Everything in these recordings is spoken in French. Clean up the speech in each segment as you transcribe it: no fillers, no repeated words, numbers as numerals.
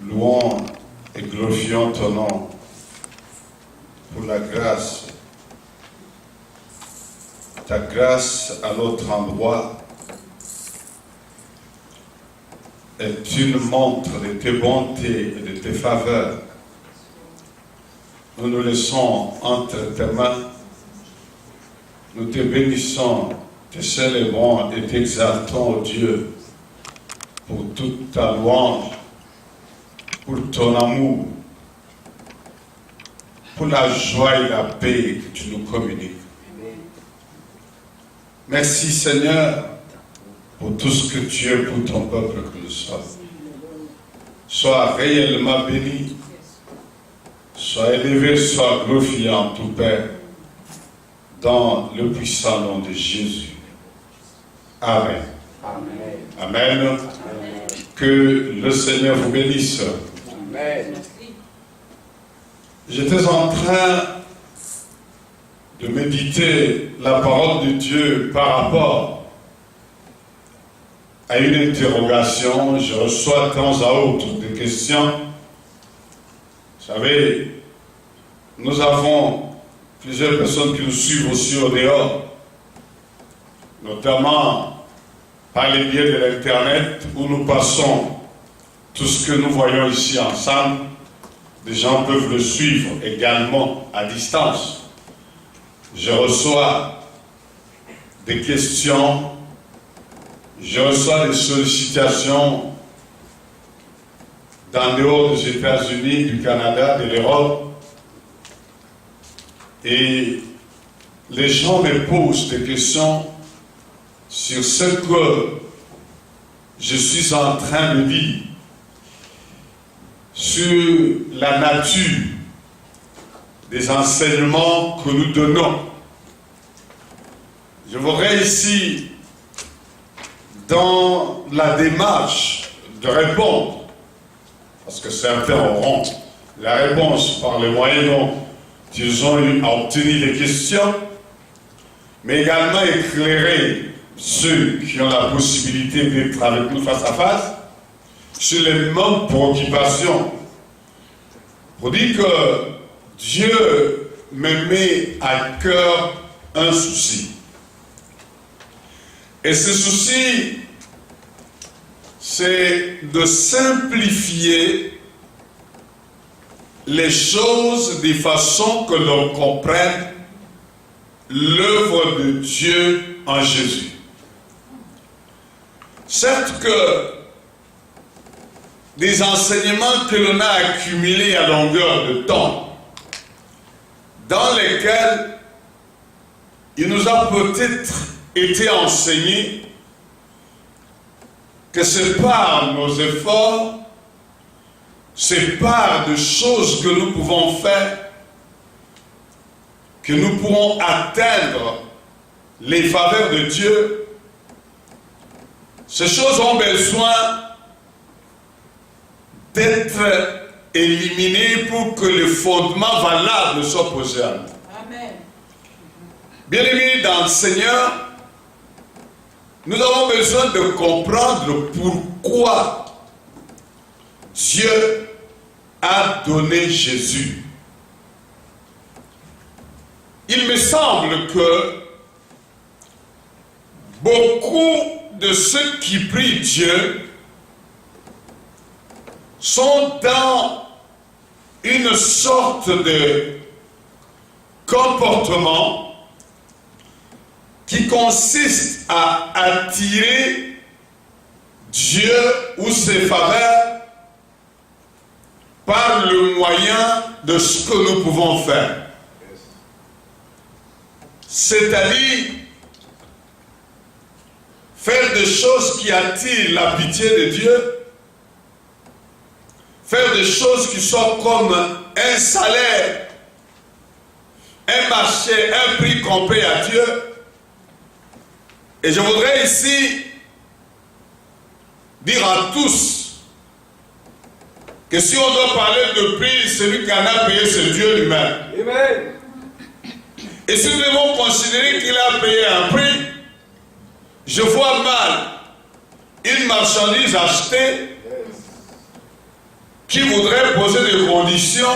louons et glorifions ton nom pour la grâce. Ta grâce à notre endroit est une montre de tes bontés et de tes faveurs. Nous nous laissons entre tes mains. Nous te bénissons, te célébrons et t'exaltons, oh Dieu, pour toute ta louange, pour ton amour, pour la joie et la paix que tu nous communiques. Merci Seigneur pour tout ce que tu es pour ton peuple que nous sommes. Sois réellement béni, sois élevé, sois glorifié en tout Père, dans le puissant nom de Jésus. Amen. Amen. Amen. Amen. Que le Seigneur vous bénisse. Amen. J'étais en train de méditer la parole de Dieu par rapport à une interrogation. Je reçois de temps à autre des questions. Vous savez, nous avons plusieurs personnes qui nous suivent aussi au dehors, notamment par les biais de l'Internet, où nous passons tout ce que nous voyons ici ensemble. Des gens peuvent le suivre également à distance. Je reçois des questions, je reçois des sollicitations d'en dehors des États-Unis, du Canada, de l'Europe. Et les gens me posent des questions sur ce que je suis en train de dire, sur la nature des enseignements que nous donnons. Je voudrais ici, dans la démarche de répondre, parce que certains auront la réponse par les moyens dont ils ont eu à obtenir les questions, mais également éclairer ceux qui ont la possibilité d'être avec nous face à face sur les mêmes préoccupations. Pour dire que Dieu me met à cœur un souci. Et ce souci, c'est de simplifier les choses de façon que l'on comprenne l'œuvre de Dieu en Jésus. Certes que des enseignements que l'on a accumulés à longueur de temps, dans lesquels il nous a peut-être été enseigné que c'est par nos efforts, c'est par des choses que nous pouvons faire, que nous pourrons atteindre les faveurs de Dieu. Ces choses ont besoin d'être éliminées pour que le fondement valable soit posé à nous. Amen. Bien-aimés dans le Seigneur, nous avons besoin de comprendre pourquoi Dieu a donné Jésus. Il me semble que beaucoup de ceux qui prient Dieu sont dans une sorte de comportement qui consiste à attirer Dieu ou ses faveurs par le moyen de ce que nous pouvons faire. C'est-à-dire faire des choses qui attirent la pitié de Dieu, faire des choses qui sont comme un salaire, un marché, un prix qu'on paye à Dieu. Et je voudrais ici dire à tous que si on doit parler de prix, celui qui en a payé, c'est Dieu lui-même. Amen. Et si nous devons considérer qu'il a payé un prix, je vois mal une marchandise achetée qui voudrait poser des conditions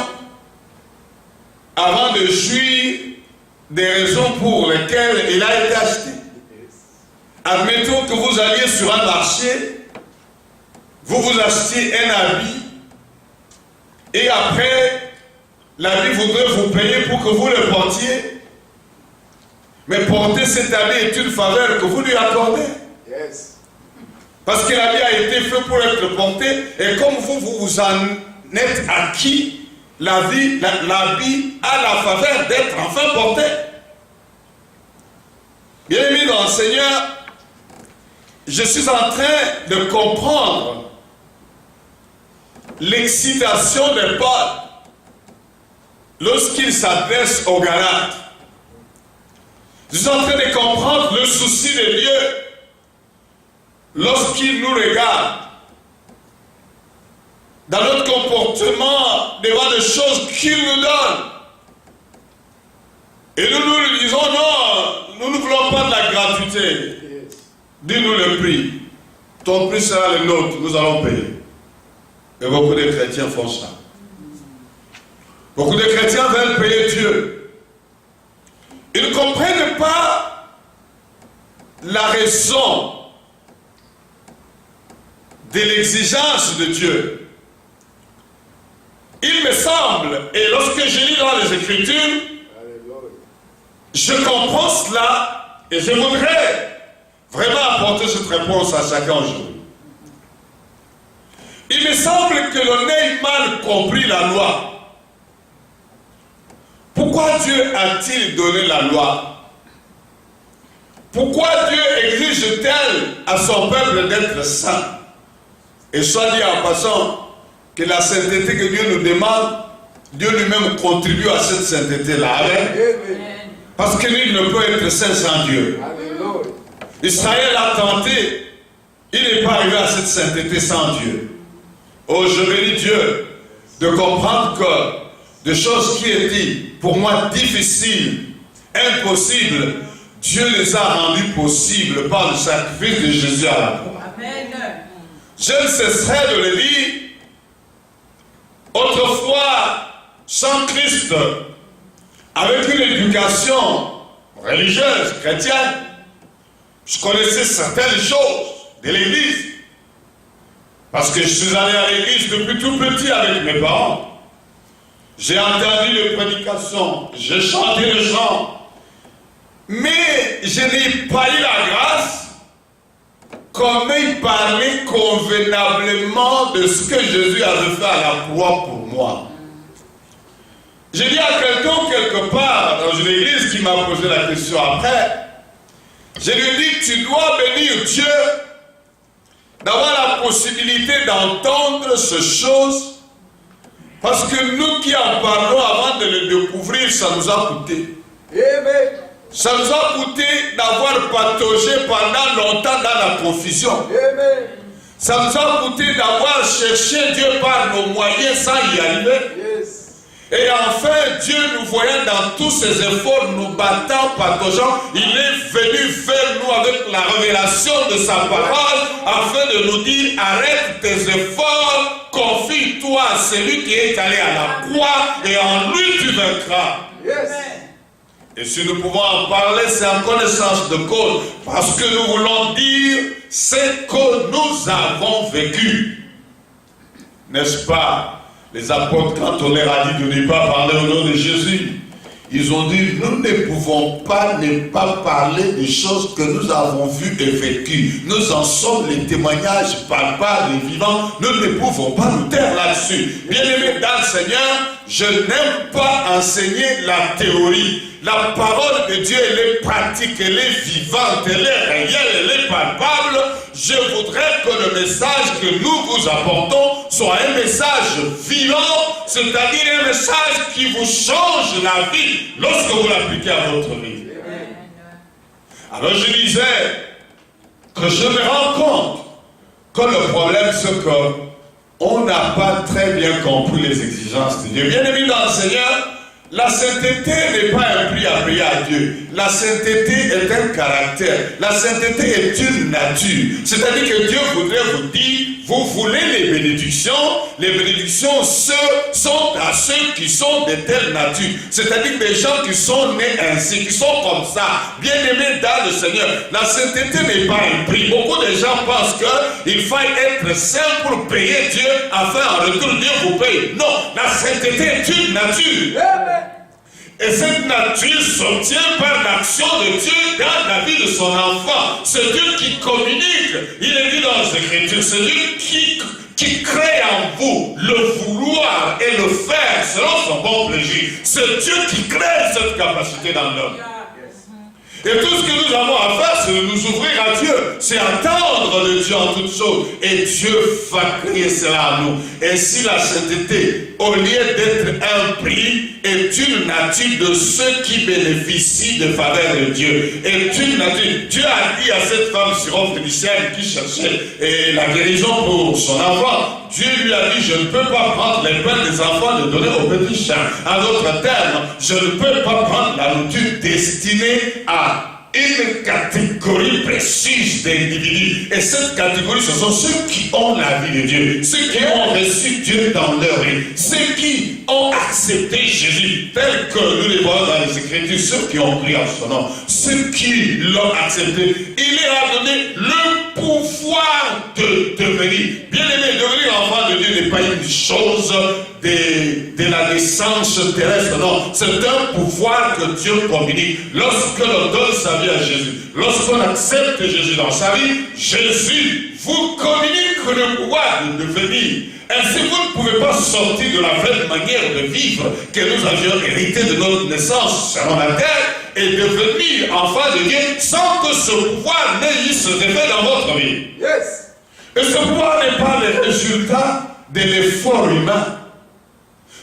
avant de jouir des raisons pour lesquelles il a été acheté. Admettons que vous alliez sur un marché, vous achetiez un habit, et après, l'habit voudrait vous payer pour que vous le portiez. Mais porter cet habit est une faveur que vous lui accordez. Yes. Parce que l'habit a été fait pour être porté, et comme vous en êtes acquis, l'habit a la faveur d'être enfin porté. Bien-aimé dans le Seigneur, je suis en train de comprendre l'excitation de Paul lorsqu'il s'adresse aux Galates. Je suis en train de comprendre le souci de Dieu lorsqu'il nous regarde dans notre comportement devant des choses qu'il nous donne. Et nous lui disons non, nous ne voulons pas de la gratuité. Dis-nous le prix. Ton prix sera le nôtre, nous allons payer. Et beaucoup de chrétiens font ça. Beaucoup de chrétiens veulent payer Dieu. Ils ne comprennent pas la raison de l'exigence de Dieu. Il me semble, et lorsque je lis dans les Écritures, je comprends cela et je voudrais vraiment apporter cette réponse à chacun aujourd'hui. Il me semble que l'on ait mal compris la loi. Pourquoi Dieu a-t-il donné la loi? Pourquoi Dieu exige-t-il à son peuple d'être saint? Et soit dit en passant que la sainteté que Dieu nous demande, Dieu lui-même contribue à cette sainteté-là. Parce que nul ne peut être saint sans Dieu. Israël a tenté, il n'est pas arrivé à cette sainteté sans Dieu. Oh, je bénis Dieu de comprendre que des choses qui étaient pour moi difficiles, impossibles, Dieu les a rendues possibles par le sacrifice de Jésus à la croix. Amen. Je ne cesserai de le dire. Autrefois, sans Christ, avec une éducation religieuse, chrétienne, je connaissais certaines choses de l'église. Parce que je suis allé à l'église depuis tout petit avec mes parents. J'ai entendu les prédications, j'ai chanté le chant. Mais je n'ai pas eu la grâce qu'on m'ait parlé convenablement de ce que Jésus avait fait à la croix pour moi. J'ai dit à quelqu'un quelque part dans une église qui m'a posé la question après, je lui ai dit, tu dois bénir Dieu d'avoir la possibilité d'entendre ces choses, parce que nous qui en parlons avant de le découvrir, ça nous a coûté. Amen. Ça nous a coûté d'avoir pataugé pendant longtemps dans la confusion. Amen. Ça nous a coûté d'avoir cherché Dieu par nos moyens sans y arriver. Yes. Et enfin, Dieu nous voyant dans tous ses efforts, nous battant, pataugeant, il est venu vers nous avec la révélation de sa parole afin de nous dire, arrête tes efforts, confie-toi à celui qui est allé à la croix et en lui tu vaincras. Yes. Et si nous pouvons en parler, c'est en connaissance de cause, parce que nous voulons dire ce que nous avons vécu. N'est-ce pas? Les apôtres, quand on leur a dit de ne pas parler au nom de Jésus, ils ont dit, nous ne pouvons pas ne pas parler des choses que nous avons vues et vécues. Nous en sommes les témoignages palpables et vivants. Nous ne pouvons pas nous taire là-dessus. Bien-aimés dans le Seigneur, je n'aime pas enseigner la théorie. La parole de Dieu, elle est pratique, elle est vivante, elle est réelle, elle est palpable. Je voudrais que le message que nous vous apportons soit un message vivant, c'est-à-dire un message qui vous change la vie lorsque vous l'appliquez à votre vie. Alors je disais que je me rends compte que le problème c'est qu'on n'a pas très bien compris les exigences de Dieu. Bien aimé dans le Seigneur, la sainteté n'est pas un prix à payer à Dieu. La sainteté est un caractère. La sainteté est une nature. C'est-à-dire que Dieu voudrait vous dire, vous voulez les bénédictions sont à ceux qui sont de telle nature. C'est-à-dire des gens qui sont nés ainsi, qui sont comme ça, bien-aimés dans le Seigneur. La sainteté n'est pas un prix. Beaucoup de gens pensent qu'il faille être saint pour payer Dieu, afin en retour Dieu vous paye. Non, la sainteté est une nature. Et cette nature s'obtient par l'action de Dieu dans la vie de son enfant. C'est Dieu qui communique. Il est dit dans les Écritures, c'est Dieu qui crée en vous le vouloir et le faire selon son bon plaisir. C'est Dieu qui crée cette capacité dans l'homme. Et tout ce que nous avons à faire, c'est de nous ouvrir à Dieu. C'est attendre de Dieu en toutes choses. Et Dieu va créer cela à nous. Ainsi la sainteté, au lieu d'être un prix, est une nature de ceux qui bénéficient de faveur de Dieu. Est une nature. Dieu a dit à cette femme syrophénicienne qui cherchait la guérison pour son enfant. Dieu lui a dit, je ne peux pas prendre les pains des enfants de donner aux petits chiens. En d'autres termes, je ne peux pas prendre la nourriture destinée à une catégorie précise d'individus. Et cette catégorie, ce sont ceux qui ont la vie de Dieu, ceux qui ont reçu Dieu dans leur vie, ceux qui ont accepté Jésus, tel que nous les voyons dans les Écritures, ceux qui ont cru en son nom, ceux qui l'ont accepté. Il leur a donné le pouvoir de devenir. Bien aimé, devenir enfant de Dieu n'est pas une chose de la naissance terrestre, non. C'est un pouvoir que Dieu communique. Lorsque l'on donne sa vie à Jésus, lorsqu'on accepte Jésus dans sa vie, Jésus vous communique le pouvoir de devenir. Ainsi, vous ne pouvez pas sortir de la vraie manière de vivre que nous avions hérité de notre naissance selon la terre et devenir enfant de Dieu sans que ce pouvoir n'ait eu ce effet dans votre vie. Yes. Et ce pouvoir n'est pas le résultat de l'effort humain.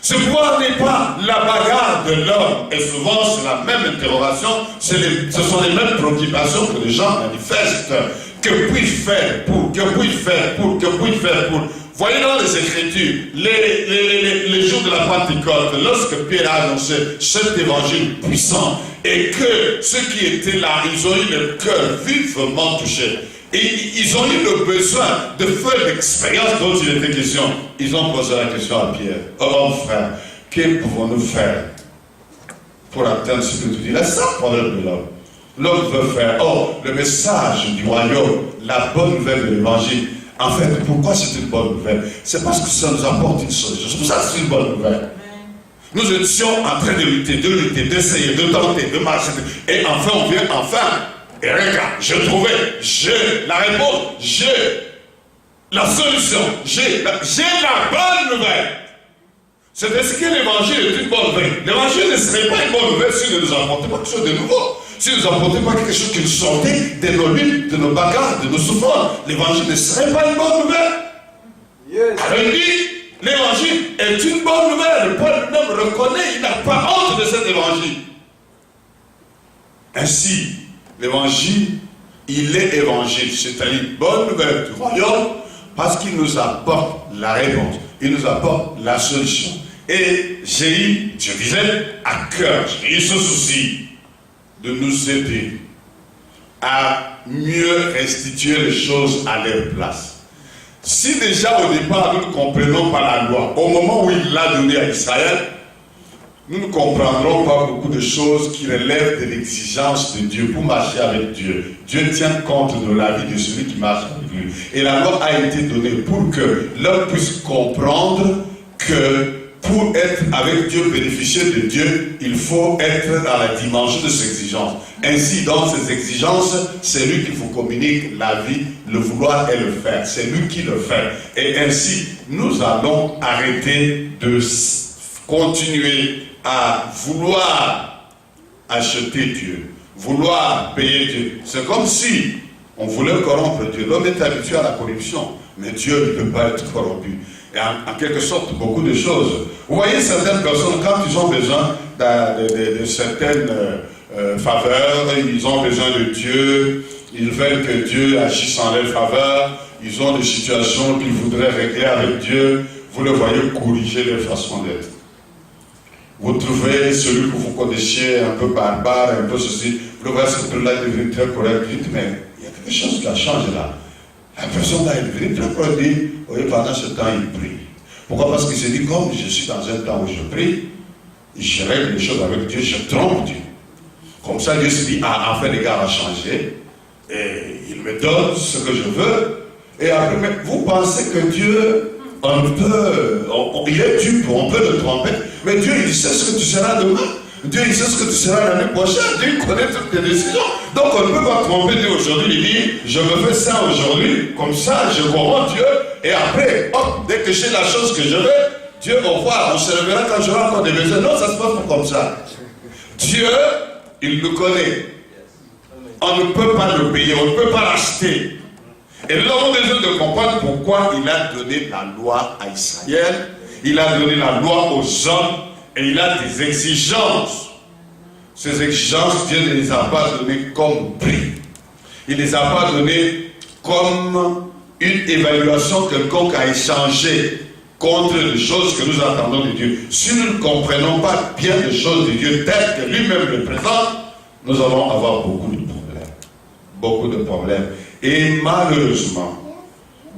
Ce pouvoir n'est pas la bagarre de l'homme. Et souvent, c'est la même interrogation, ce sont les mêmes préoccupations que les gens manifestent. Que puis-je faire pour? Que puis-je faire pour? Que puis-je faire pour? Voyez dans les Écritures, les jours de la Pentecôte, lorsque Pierre a annoncé cet évangile puissant, et que ceux qui étaient là, ils ont eu le cœur vivement touché. Et ils ont eu le besoin de faire l'expérience dont il était question. Ils ont posé la question à Pierre. Oh mon frère, que pouvons-nous faire pour atteindre ce que tu dis? Là, c'est un problème de l'homme. L'homme veut faire, le message du royaume, la bonne nouvelle de l'évangile. En fait, pourquoi c'est une bonne nouvelle? C'est parce que ça nous apporte une solution. C'est pour ça que c'est une bonne nouvelle. Nous étions en train de lutter, d'essayer, de tenter, de marcher. Et enfin, on vient et regarde, j'ai la réponse, j'ai la solution, j'ai la bonne nouvelle. C'est ce que l'évangile est une bonne nouvelle. L'évangile ne serait pas une bonne nouvelle s'il ne nous apportait pas quelque chose de nouveau. S'il ne nous apportait pas quelque chose qui nous sortait de nos luttes, de nos bagarres, de nos souffrances. L'évangile ne serait pas une bonne nouvelle. Yes. Alors il dit, l'évangile est une bonne nouvelle. Paul lui-même reconnaît, il n'a pas honte de cet évangile. Ainsi, l'évangile, il est évangile, c'est-à-dire bonne nouvelle du royaume, parce qu'il nous apporte la réponse, il nous apporte la solution. Et j'ai eu, je disais, à cœur, j'ai eu ce souci de nous aider à mieux restituer les choses à leur place. Si déjà au départ nous ne comprenons pas la loi, au moment où il l'a donnée à Israël, nous ne comprendrons pas beaucoup de choses qui relèvent de l'exigence de Dieu pour marcher avec Dieu. Dieu tient compte de la vie de celui qui marche avec lui. Et la loi a été donnée pour que l'homme puisse comprendre que pour être avec Dieu, bénéficier de Dieu, il faut être dans la dimension de ses exigences. Ainsi, dans ses exigences, c'est lui qui vous communique la vie, le vouloir et le faire. C'est lui qui le fait. Et ainsi, nous allons arrêter de continuer à vouloir acheter Dieu, vouloir payer Dieu. C'est comme si on voulait corrompre Dieu. L'homme est habitué à la corruption, mais Dieu ne peut pas être corrompu. Et en quelque sorte, beaucoup de choses. Vous voyez certaines personnes, quand ils ont besoin de certaines faveurs, ils ont besoin de Dieu, ils veulent que Dieu agisse en leur faveur, ils ont des situations qu'ils voudraient régler avec Dieu, vous le voyez corriger leur façon d'être. Vous trouvez celui que vous connaissiez un peu barbare, un peu ceci, vous le voyez, ce truc-là devient très correct, mais il y a quelque chose qui a changé là. La personne là, elle est venue, puis dit, oui, pendant ce temps, il prie. Pourquoi? Parce qu'il s'est dit, comme je suis dans un temps où je prie, je règle les choses avec Dieu, je trompe Dieu. Comme ça, Dieu se dit, ah, enfin, les gars va changer, et il me donne ce que je veux. Et après, mais vous pensez que Dieu, il est dupe, on peut le tromper, mais Dieu, il sait ce que tu seras demain. Dieu, il sait ce que tu seras l'année prochaine. Dieu connaît toutes tes décisions. Donc, on ne peut pas tromper Dieu aujourd'hui. Il dit, je me fais ça aujourd'hui, comme ça, je corromps Dieu, et après, hop, dès que j'ai la chose que je veux, Dieu, au revoir, on se réveillera quand j'aurai encore des besoins. Non, ça se passe pas comme ça. Dieu, il nous connaît. On ne peut pas le payer, on ne peut pas l'acheter. Et nous avons besoin de comprendre pourquoi il a donné la loi à Israël, il a donné la loi aux hommes, et il a des exigences. Ces exigences, Dieu ne les a pas données comme prix. Il ne les a pas données comme une évaluation quelconque à échanger contre les choses que nous attendons de Dieu. Si nous ne comprenons pas bien les choses de Dieu telles que lui-même les présente, nous allons avoir beaucoup de problèmes. Beaucoup de problèmes. Et malheureusement,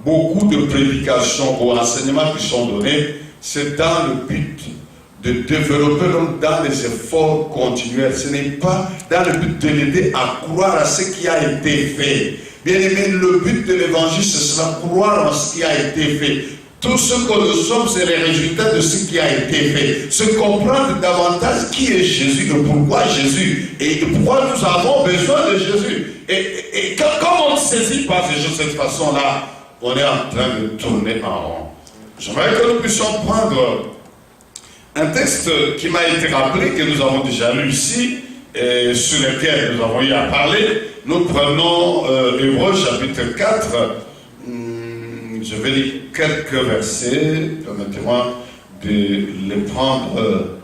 beaucoup de prédications ou enseignements qui sont donnés, c'est dans le but de développer l'homme dans les efforts continuels. Ce n'est pas dans le but de l'aider à croire à ce qui a été fait. Bien aimé, le but de l'évangile, ce sera croire en ce qui a été fait. Tout ce que nous sommes, c'est les résultats de ce qui a été fait. Se comprendre davantage qui est Jésus, et pourquoi Jésus, et pourquoi nous avons besoin de Jésus. Et comme on ne saisit pas ces choses de cette façon-là, on est en train de tourner en rond. J'aimerais que nous puissions prendre un texte qui m'a été rappelé, que nous avons déjà lu ici, et sur lequel nous avons eu à parler. Nous prenons Hébreux chapitre 4. Je vais lire quelques versets, permettez-moi de les prendre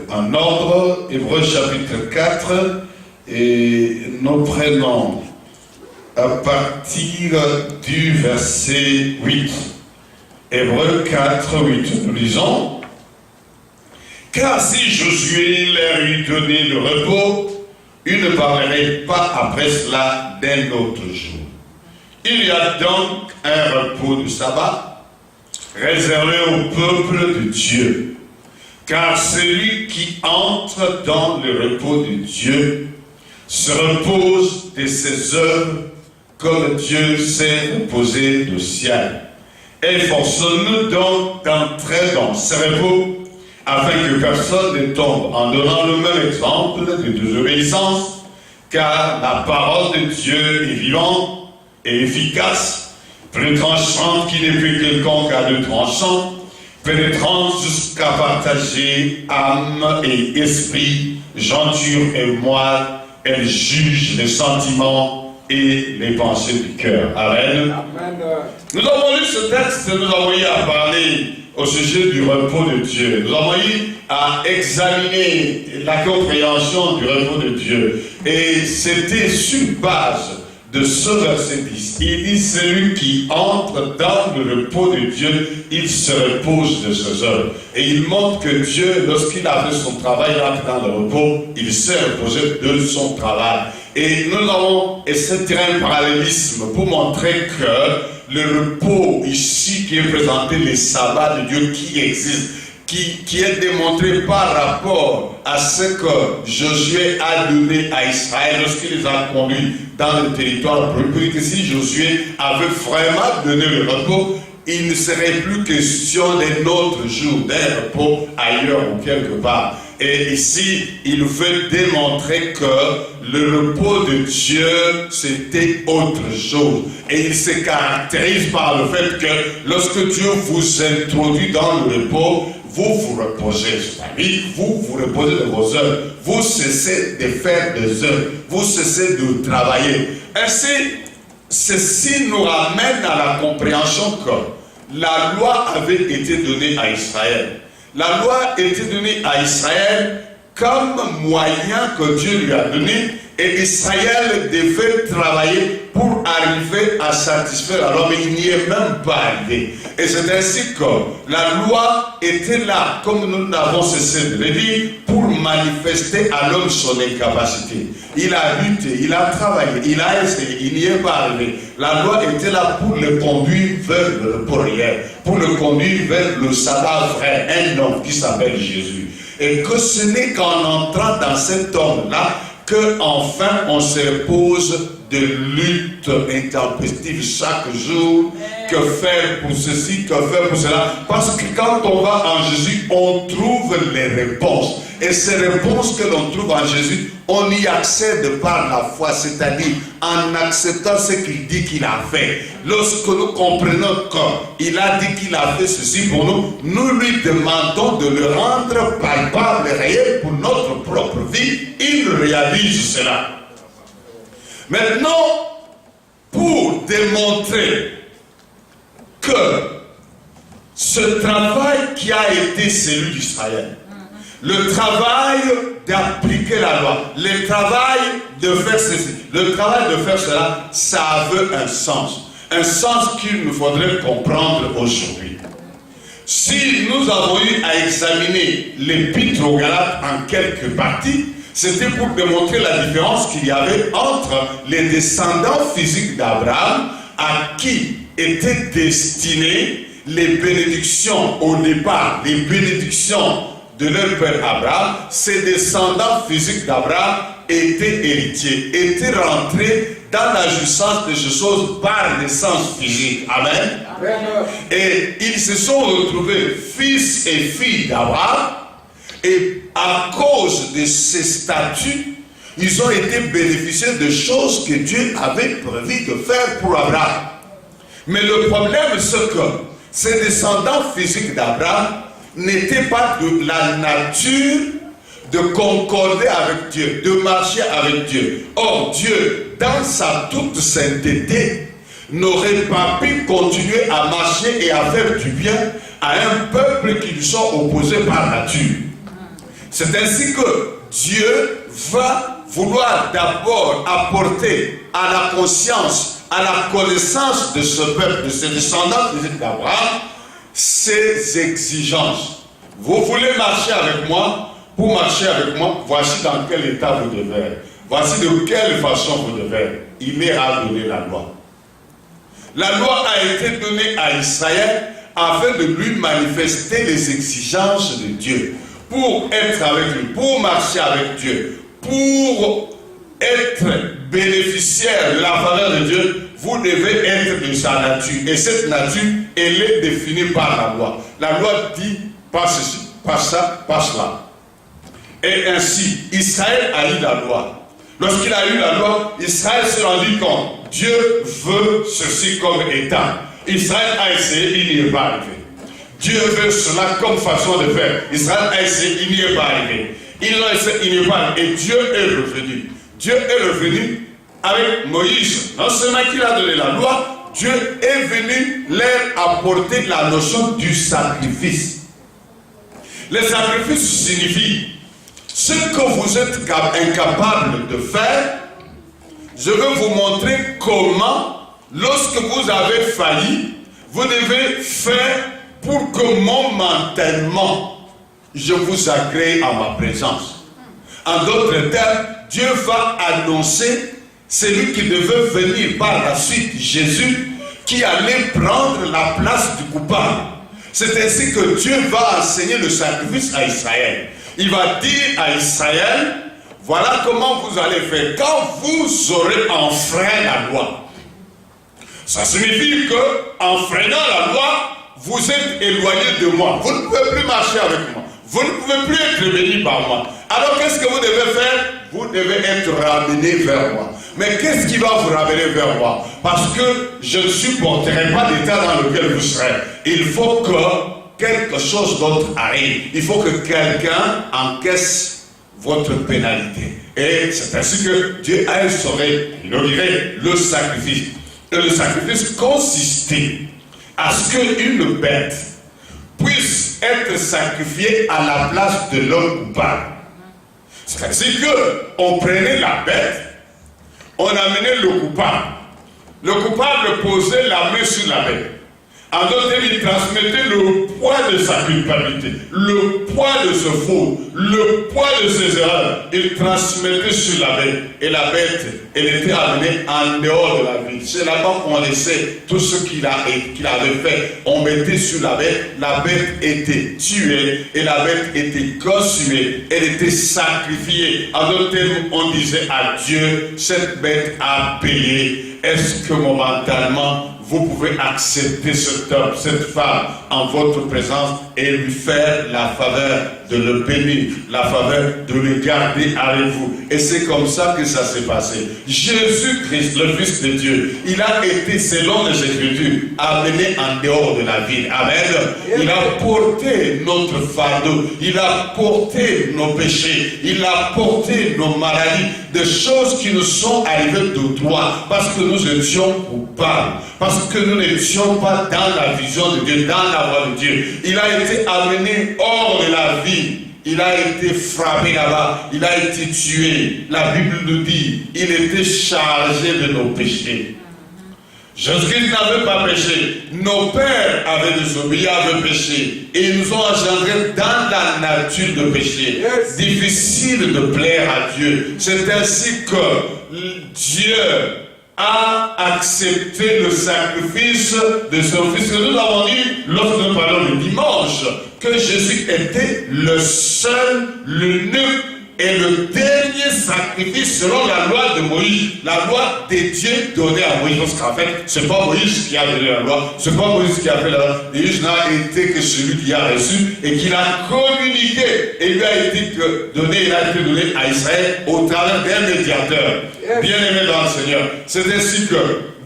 en ordre. Hébreux chapitre 4, et nous prenons à partir du verset 8. Hébreux 4, 8. Nous lisons: car si Josué leur eût donné le repos, il ne parlerait pas après cela d'un autre jour. Il y a donc un repos du sabbat réservé au peuple de Dieu. Car celui qui entre dans le repos de Dieu se repose de ses œuvres comme Dieu s'est reposé du ciel. Efforçons-nous donc d'entrer dans ce repos afin que personne ne tombe en donnant le même exemple de désobéissance, car la parole de Dieu est vivante et efficace, plus tranchante qu'il n'est plus quelconque à deux tranchants, pénétrante jusqu'à partager âme et esprit, jointure et moelle, elle juge les sentiments et les pensées du cœur. Amen. Amen. Nous avons lu ce texte, nous avons eu à parler au sujet du repos de Dieu. Nous avons eu à examiner la compréhension du repos de Dieu. Et c'était sur base de ce verset 10. Il dit, celui qui entre dans le repos de Dieu, il se repose de ses œuvres. Et il montre que Dieu, lorsqu'il a fait son travail là dans le repos, il s'est reposé de son travail. Et nous avons essayé un parallélisme pour montrer que le repos ici qui est présenté, les sabbats de Dieu qui existent, qui est démontré par rapport à ce que Josué a donné à Israël lorsqu'il les a conduits dans le territoire promis, que si Josué avait vraiment donné le repos, il ne serait plus question d'un autre jour, d'un repos ailleurs ou quelque part. Et ici, il veut démontrer que le repos de Dieu, c'était autre chose. Et il se caractérise par le fait que lorsque Dieu vous introduit dans le repos, vous vous reposez, c'est-à-dire vous vous reposez de vos œuvres, vous cessez de faire des œuvres, vous cessez de travailler. Ainsi, ceci nous ramène à la compréhension que la loi avait été donnée à Israël. La loi était donnée à Israël comme moyen que Dieu lui a donné Et Israël devait travailler pour arriver à satisfaire la loi, mais il n'y est même pas arrivé. Et c'est ainsi que la loi était là, comme nous n'avons cessé de le dire, pour manifester à l'homme son incapacité. Il a lutté, il a travaillé, il a essayé, il n'y est pas arrivé. La loi était là pour le conduire vers le repos réel, pour le conduire vers le sabbat vrai, un homme qui s'appelle Jésus. Et que ce n'est qu'en entrant dans cet homme-là que enfin on se repose de lutte intempestive chaque jour. Que faire pour ceci, que faire pour cela? Parce que quand on va en Jésus, on trouve les réponses. Et ces réponses que l'on trouve en Jésus, on y accède par la foi, c'est-à-dire en acceptant ce qu'il dit qu'il a fait. Lorsque nous comprenons qu'il a dit qu'il a fait ceci pour nous, nous lui demandons de le rendre palpable et réel pour notre propre vie. Il réalise cela. Maintenant, pour démontrer que ce travail qui a été celui d'Israël, le travail d'appliquer la loi, le travail de faire ceci, le travail de faire cela, ça veut un sens qu'il nous faudrait comprendre aujourd'hui. Si nous avons eu à examiner l'épître aux Galates en quelques parties, c'était pour démontrer la différence qu'il y avait entre les descendants physiques d'Abraham, à qui étaient destinées les bénédictions au départ, les bénédictions de leur père Abraham. Ces descendants physiques d'Abraham étaient héritiers, étaient rentrés dans la jouissance de ces choses par naissance physique. Amen. Amen. Et ils se sont retrouvés fils et filles d'Abraham, et à cause de ces statuts, ils ont été bénéficiaires de choses que Dieu avait prévu de faire pour Abraham. Mais le problème, c'est que ces descendants physiques d'Abraham n'étaient pas de la nature de concorder avec Dieu, de marcher avec Dieu. Or, Dieu, dans sa toute sainteté, n'aurait pas pu continuer à marcher et à faire du bien à un peuple qui lui sont opposés par nature. C'est ainsi que Dieu va vouloir d'abord apporter à la conscience, à la connaissance de ce peuple, de ses descendants d'Abraham, ses exigences. Vous voulez marcher avec moi? Pour marcher avec moi, voici dans quel état vous devez être. Voici de quelle façon vous devez être. Il m'est à donner la loi. La loi a été donnée à Israël afin de lui manifester les exigences de Dieu. Pour être avec lui, pour marcher avec Dieu, pour être bénéficiaire de la faveur de Dieu, vous devez être de sa nature. Et cette nature, elle est définie par la loi. La loi dit, pas ceci, pas ça, pas cela. Et ainsi, Israël a eu la loi. Lorsqu'il a eu la loi, Israël s'est rendu compte. Dieu veut ceci comme état. Israël a essayé, il n'y est pas arrivé. Dieu veut cela comme façon de faire. Israël a essayé, il n'y est pas arrivé. Ils l'ont essayé, il n'y est pas arrivé. Et Dieu est revenu. Dieu est revenu avec Moïse. Non seulement qu'il a donné la loi, Dieu est venu leur apporter la notion du sacrifice. Le sacrifice signifie ce que vous êtes incapable de faire. Je vais vous montrer comment, lorsque vous avez failli, vous devez faire pour que momentanément, je vous agrée à ma présence. En d'autres termes, Dieu va annoncer celui qui devait venir par la suite, Jésus, qui allait prendre la place du coupable. C'est ainsi que Dieu va enseigner le sacrifice à Israël. Il va dire à Israël, voilà comment vous allez faire quand vous aurez enfreint la loi. Ça signifie que, en freinant la loi, vous êtes éloigné de moi. Vous ne pouvez plus marcher avec moi. Vous ne pouvez plus être béni par moi. Alors qu'est-ce que vous devez faire? Vous devez être ramené vers moi. Mais qu'est-ce qui va vous ramener vers moi? Parce que je ne supporterai pas l'état dans lequel vous serez. Il faut que quelque chose d'autre arrive. Il faut que quelqu'un encaisse votre pénalité. Et c'est ainsi que Dieu a instauré, inauguré le sacrifice. Et le sacrifice consistait à ce qu'une bête puisse être sacrifiée à la place de l'homme coupable. C'est ainsi qu'on prenait la bête on amenait le coupable. Le coupable posait la main sur la bête. En d'autres termes, il transmettait le poids de sa culpabilité, le poids de ce faux, le poids de ses erreurs. Il transmettait sur la bête. Et la bête, elle était amenée en dehors de la ville. C'est là-bas qu'on laissait tout ce qu'il avait fait. On mettait sur la bête était tuée et la bête était consumée. Elle était sacrifiée. En d'autres termes, on disait à Dieu, cette bête a payé. Est-ce que momentanément, vous pouvez accepter cet homme, cette femme en votre présence et lui faire la faveur de le bénir, la faveur de le garder avec vous. Et c'est comme ça que ça s'est passé. Jésus-Christ, le Fils de Dieu, il a été, selon les Écritures, amené en dehors de la ville. Amen. Il a porté notre fardeau, il a porté nos péchés, il a porté nos maladies, des choses qui nous sont arrivées de droit, parce que nous étions coupables, parce que nous n'étions pas dans la vision de Dieu, dans la voie de Dieu. Il a été amené hors de la vie. Il a été frappé là-bas, il a été tué. La Bible nous dit, il était chargé de nos péchés. Jésus-Christ n'avait pas péché. Nos pères avaient désobéi, avaient péché. Et ils nous ont engendrés dans la nature de péché. Yes. Difficile de plaire à Dieu. C'est ainsi que Dieu a accepté le sacrifice de son Fils. Nous avons dit, lorsque nous parlons le dimanche, que Jésus était le seul, l'unique et le dernier sacrifice selon la loi de Moïse, la loi des dieux donnée à Moïse. Parce qu'en fait, ce n'est pas Moïse qui a donné la loi, ce n'est pas Moïse qui a fait la loi. Moïse n'a été que celui qui a reçu et qui l'a communiqué. Et lui a été donné, il a été donné à Israël au travers d'un médiateur. Bien-aimé dans le Seigneur, c'est ainsi que,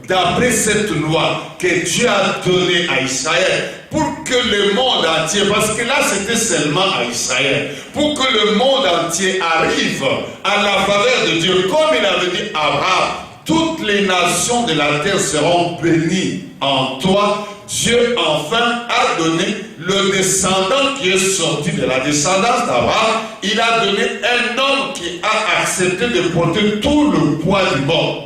d'après cette loi que Dieu a donnée à Israël, pour que le monde entier, parce que là c'était seulement à Israël, pour que le monde entier arrive à la faveur de Dieu, comme il avait dit à Abraham, toutes les nations de la terre seront bénies en toi. Dieu enfin a donné le descendant qui est sorti de la descendance d'Abraham. Il a donné un homme qui a accepté de porter tout le poids du monde.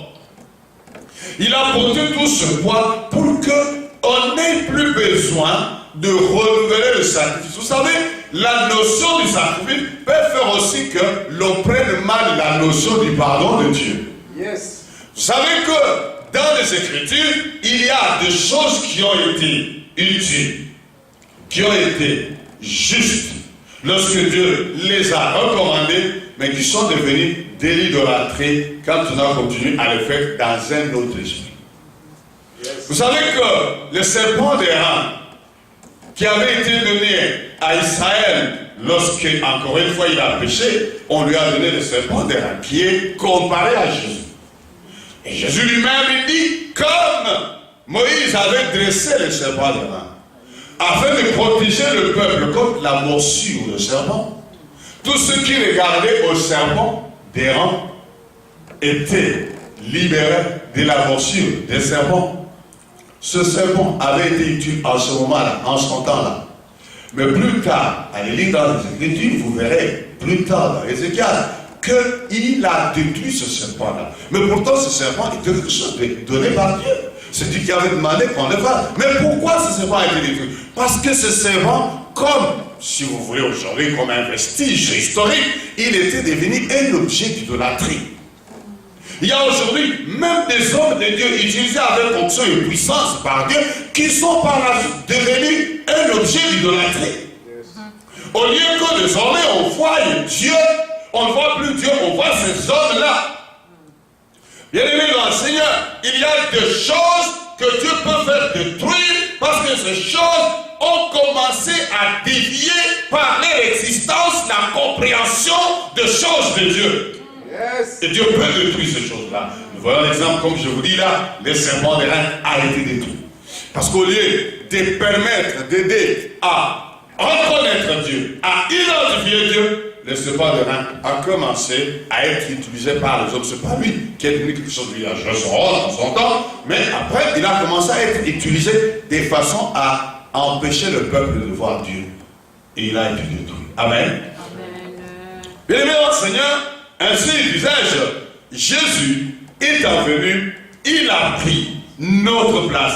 Il a porté tout ce poids pour qu'on n'ait plus besoin de renouveler le sacrifice. Vous savez, la notion du sacrifice peut faire aussi que l'on prenne mal la notion du pardon de Dieu. Yes. Vous savez que dans les Écritures, il y a des choses qui ont été utiles, qui ont été justes, lorsque Dieu les a recommandées, mais qui sont devenues de l'idolâtrie quand on a continué à le faire dans un autre esprit. Yes. Vous savez que le serpent d'airain qui avait été donné à Israël lorsque, encore une fois, il a péché, on lui a donné le serpent d'airain qui est comparé à Jésus. Et Jésus lui-même dit, comme Moïse avait dressé le serpent d'airain, afin de protéger le peuple contre la morsure du serpent, tous ceux qui regardaient au serpent d'airain étaient libérés de la morsure des serpents. Ce serpent avait été utile en ce moment-là, en ce temps-là. Mais plus tard, allez lire dans les Écritures, vous verrez, plus tard dans Ézéchiel, qu'il a détruit ce serpent-là. Mais pourtant, ce serpent était quelque chose donné par Dieu. C'est Dieu qui avait demandé qu'on le fasse. Mais pourquoi ce serpent a été détruit? Parce que ce serpent, comme, si vous voulez aujourd'hui, comme un vestige historique, il était devenu un objet d'idolâtrie. Il y a aujourd'hui même des hommes de Dieu utilisés avec fonction et puissance par Dieu qui sont par la suite devenus un objet d'idolâtrie. Au lieu que désormais on voit Dieu, on ne voit plus Dieu, on voit ces hommes-là. Bien-aimé dans le Seigneur, il y a des choses que Dieu peut faire détruire parce que ces choses ont commencé à dévier par leur existence la compréhension des choses de Dieu. Yes. Et Dieu peut détruire ces choses-là. Nous voyons l'exemple, comme je vous dis là, le serpent d'airain a été détruit. Parce qu'au lieu de permettre, d'aider à reconnaître Dieu, à identifier Dieu, le serpent d'airain a commencé à être utilisé par les hommes. Ce n'est pas lui qui est devenu quelque chose de village dans son temps, mais après, il a commencé à être utilisé de façon à empêcher le peuple de voir Dieu. Et il a été détruit. Amen. Bien-aimé dans le Seigneur, ainsi disais-je, Jésus est venu, il a pris notre place.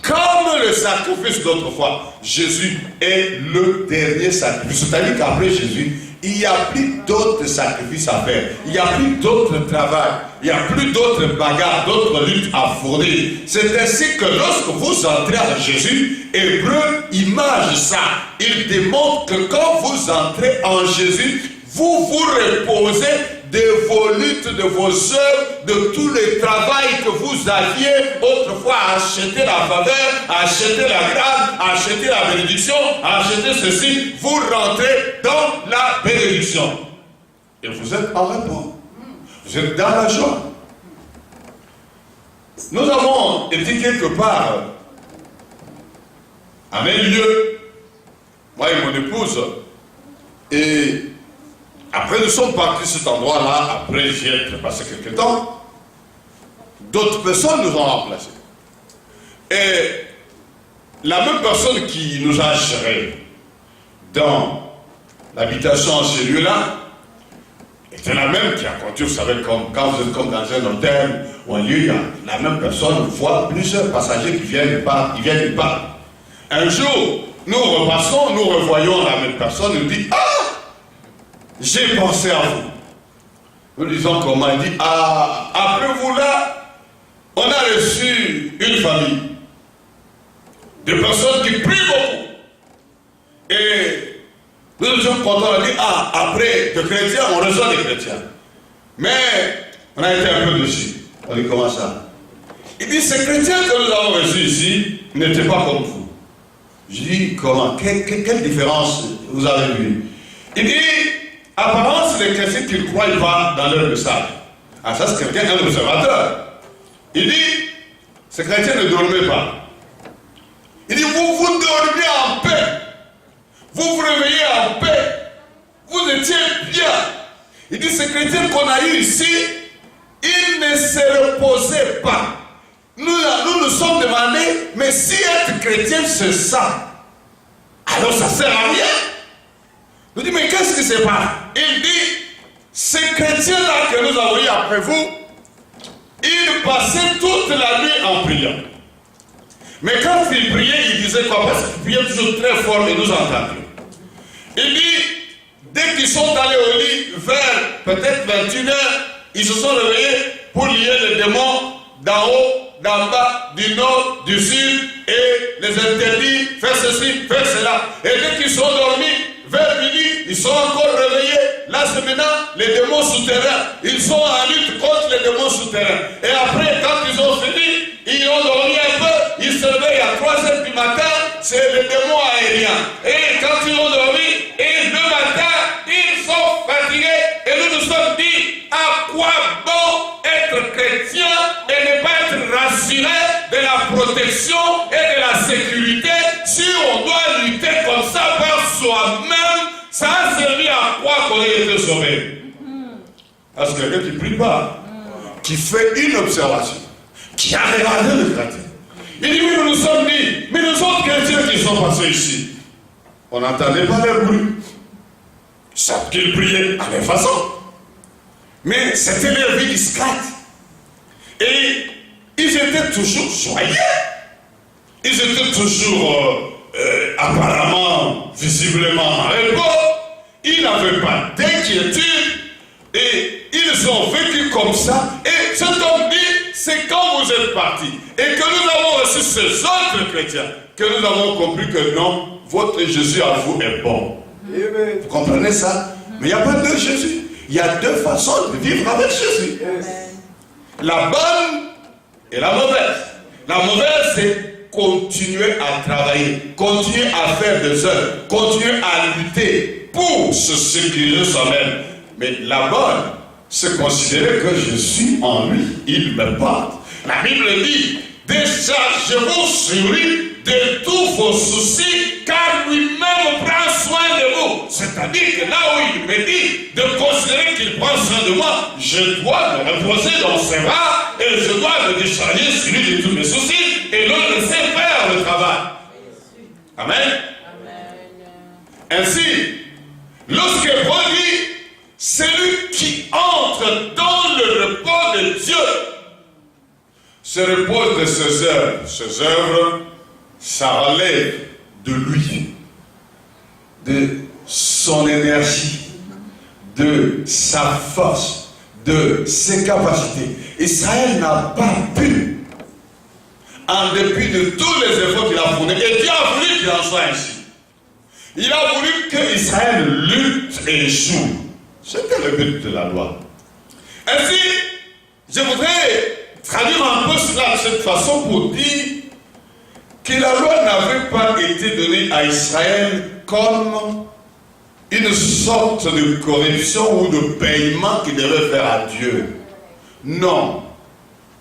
Comme le sacrifice d'autrefois, Jésus est le dernier sacrifice. C'est-à-dire qu'après Jésus, il n'y a plus d'autres sacrifices à faire. Il n'y a plus d'autres travail. Il n'y a plus d'autres bagarres, d'autres luttes à fournir. C'est ainsi que lorsque vous entrez en Jésus, Hébreu image ça. Il démontre que quand vous entrez en Jésus, vous vous reposez de vos luttes, de vos œuvres, de tout le travail que vous aviez autrefois à acheter la faveur, à acheter la grâce, à acheter la bénédiction, à acheter ceci. Vous rentrez dans la bénédiction. Et vous êtes en repos. Vous êtes dans la joie. Nous avons été quelque part à un lieu, moi et mon épouse, et après nous sommes partis de cet endroit-là, après j'y ai passé quelques temps, d'autres personnes nous ont remplacés. Et la même personne qui nous a gérés dans l'habitation à ce lieu-là, c'est la même qui a continué, vous savez, comme quand vous êtes comme dans un hôtel ou un lieu, il y a la même personne voit plusieurs passagers qui viennent et partent, ils viennent et partent. Un jour, nous repassons, nous revoyons la même personne, nous dit, ah, j'ai pensé à vous. Nous disons comment, il dit, ah, après vous là, on a reçu une famille de personnes qui prient beaucoup. Et nous sommes contents, on a dit, ah, après, de chrétiens, on reçoit des chrétiens. Mais, on a été un peu dessus. On dit, comment ça? Il dit, ces chrétiens que nous avons reçus ici n'étaient pas comme vous. Je dis, comment? Quelle différence vous avez vue? Il dit, apparemment, c'est les chrétiens qui ne croient pas dans leur message. Ah, ça, c'est quelqu'un, un observateur. Il dit, ces chrétiens ne dormaient pas. Il dit, vous dormez en paix. Vous vous réveillez en paix. Vous étiez bien. Il dit, ces chrétiens qu'on a eu ici, ils ne se reposaient pas. Nous nous sommes demandé, mais si être chrétien c'est ça, alors ça ne sert à rien. Nous dit, mais qu'est-ce qui se passe? Il dit, ces chrétiens-là que nous avons eu après vous, ils passaient toute la nuit en priant. Mais quand ils priaient, ils disaient quoi? Parce qu'ils priaient toujours très fort et nous entendions. Il dit, dès qu'ils sont allés au lit, vers peut-être 21h, ils se sont réveillés pour lier les démons d'en haut, d'en bas, du nord, du sud, et les interdits, faire ceci, faire cela. Et dès qu'ils sont dormis, vers midi, ils sont encore réveillés. Là, c'est maintenant les démons souterrains. Ils sont en lutte contre les démons souterrains. Et après, quand ils ont fini, ils ont dormi un peu, ils se réveillent à 3h du matin, c'est les démons aériens. Et quand ils ont dormi, et le matin, ils sont fatigués. Et nous nous sommes dit, à quoi bon être chrétien et ne pas être rassuré de la protection et de la sécurité si on doit lutter comme ça par soi-même, ça a servi à quoi qu'on ait été sauvé? Parce que quelqu'un qui ne prie pas, qui fait une observation, qui a regardé le chrétien. Il dit, oui, nous nous sommes dit, mais les autres chrétiens qui sont passés ici, on n'entendait pas leur bruit. Sauf qu'ils priaient à leur façon. Mais c'était leur vie discrète. Et ils étaient toujours joyeux. Ils étaient toujours apparemment, visiblement en repos. Ils n'avaient pas d'inquiétude. Et ils ont vécu comme ça. Et cet homme dit, c'est quand vous êtes partis et que nous avons reçu ces autres chrétiens que nous avons compris que non, votre Jésus à vous est bon. Amen. Vous comprenez ça? Mais il n'y a pas deux Jésus. Il y a deux façons de vivre avec Jésus. Yes. La bonne et la mauvaise. La mauvaise, c'est continuer à travailler, continuer à faire des œuvres, continuer à lutter pour se sécuriser soi-même. Mais la bonne, c'est considérer que je suis en lui, il me porte. La Bible dit, déchargez-vous sur lui de tous vos soucis, car lui-même prend soin de vous. C'est-à-dire que là où il me dit de considérer qu'il prend soin de moi, je dois me reposer dans ses bras et je dois me décharger sur lui de tous mes soucis et le laisser faire le travail. Amen. Amen. Ainsi, lorsque Paul dit, celui qui entre dans le repos de Dieu se repose de ses œuvres. Ses œuvres, ça relève de lui, de son énergie, de sa force, de ses capacités. Israël n'a pas pu, en dépit de tous les efforts qu'il a fournis, et Dieu a voulu qu'il en soit ainsi. Il a voulu que Israël lutte et échoue. C'était le but de la loi. Ainsi, je voudrais traduire un peu cela de cette façon pour dire que la loi n'avait pas été donnée à Israël comme une sorte de corruption ou de paiement qu'il devait faire à Dieu. Non.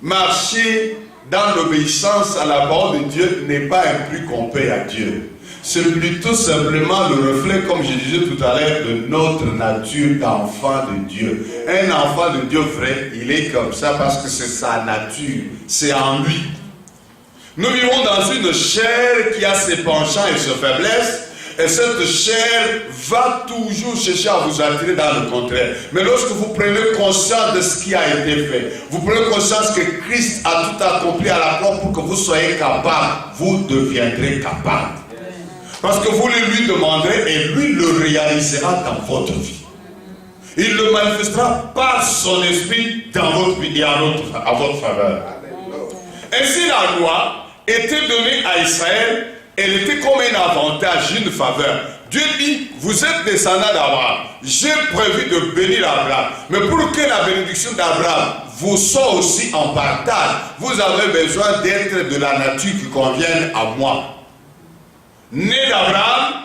Marcher dans l'obéissance à la parole de Dieu n'est pas inclus qu'on paye à Dieu. C'est plutôt simplement le reflet, comme je disais tout à l'heure, de notre nature d'enfant de Dieu. Un enfant de Dieu vrai, il est comme ça parce que c'est sa nature, c'est en lui. Nous vivons dans une chair qui a ses penchants et ses faiblesses, et cette chair va toujours chercher à vous attirer dans le contraire. Mais lorsque vous prenez conscience de ce qui a été fait, vous prenez conscience que Christ a tout accompli à la croix pour que vous soyez capable, vous deviendrez capable. Parce que vous le lui demanderez et lui le réalisera dans votre vie. Il le manifestera par son esprit dans votre vie et à votre faveur. Ainsi la loi était donnée à Israël, elle était comme un avantage, une faveur. Dieu dit, vous êtes descendants d'Abraham, j'ai prévu de bénir Abraham. Mais pour que la bénédiction d'Abraham vous soit aussi en partage, vous avez besoin d'être de la nature qui convienne à moi. Né d'Abraham,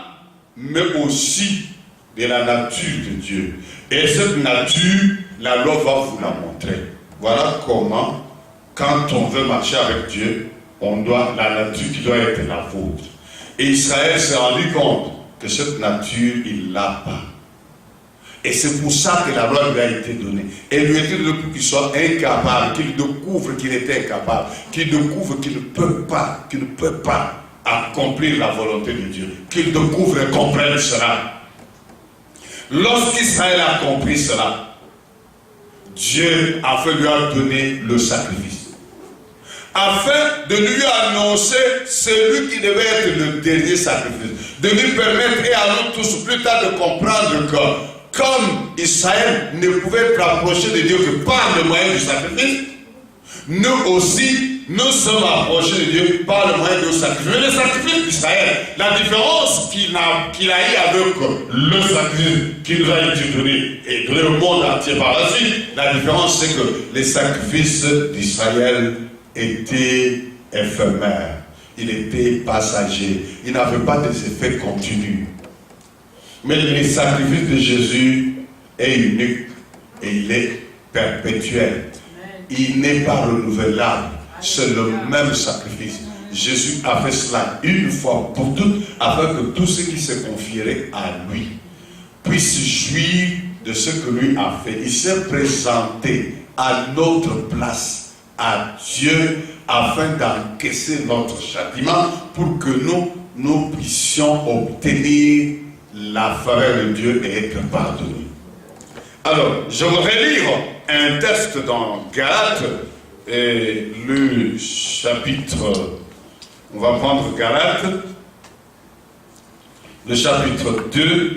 mais aussi de la nature de Dieu. Et cette nature, la loi va vous la montrer. Voilà comment, quand on veut marcher avec Dieu, on doit, la nature qui doit être la vôtre. Et Israël s'est rendu compte que cette nature, il ne l'a pas. Et c'est pour ça que la loi lui a été donnée. Elle lui a été donnée pour qu'il soit incapable, qu'il découvre qu'il était incapable, qu'il découvre qu'il ne peut pas accomplir la volonté de Dieu, qu'il découvre et comprenne cela. Lorsqu'Israël a compris cela, Dieu a fait lui a donné le sacrifice, afin de lui annoncer celui qui devait être le dernier sacrifice, de lui permettre et à nous tous plus tard de comprendre que comme Israël ne pouvait être approché de Dieu que par le moyen du sacrifice, nous aussi nous sommes approchés de Dieu par le moyen du sacrifice. Mais le sacrifice d'Israël, la différence qu'il a eu avec le sacrifice qui nous a été donné et donné au monde entier par la suite, la différence c'est que les sacrifices d'Israël étaient éphémères, il était passager, il n'avait pas des effets continus. Mais le sacrifice de Jésus est unique et il est perpétuel. Il n'est pas renouvelable. C'est le même sacrifice. Jésus a fait cela une fois pour toutes, afin que tous ceux qui se confieraient à lui puissent jouir de ce que lui a fait. Il s'est présenté à notre place, à Dieu, afin d'encaisser notre châtiment, pour que nous puissions obtenir la faveur de Dieu et être pardonnés. Alors, je voudrais lire un texte dans Galates, et le chapitre, on va prendre Galates, le chapitre 2,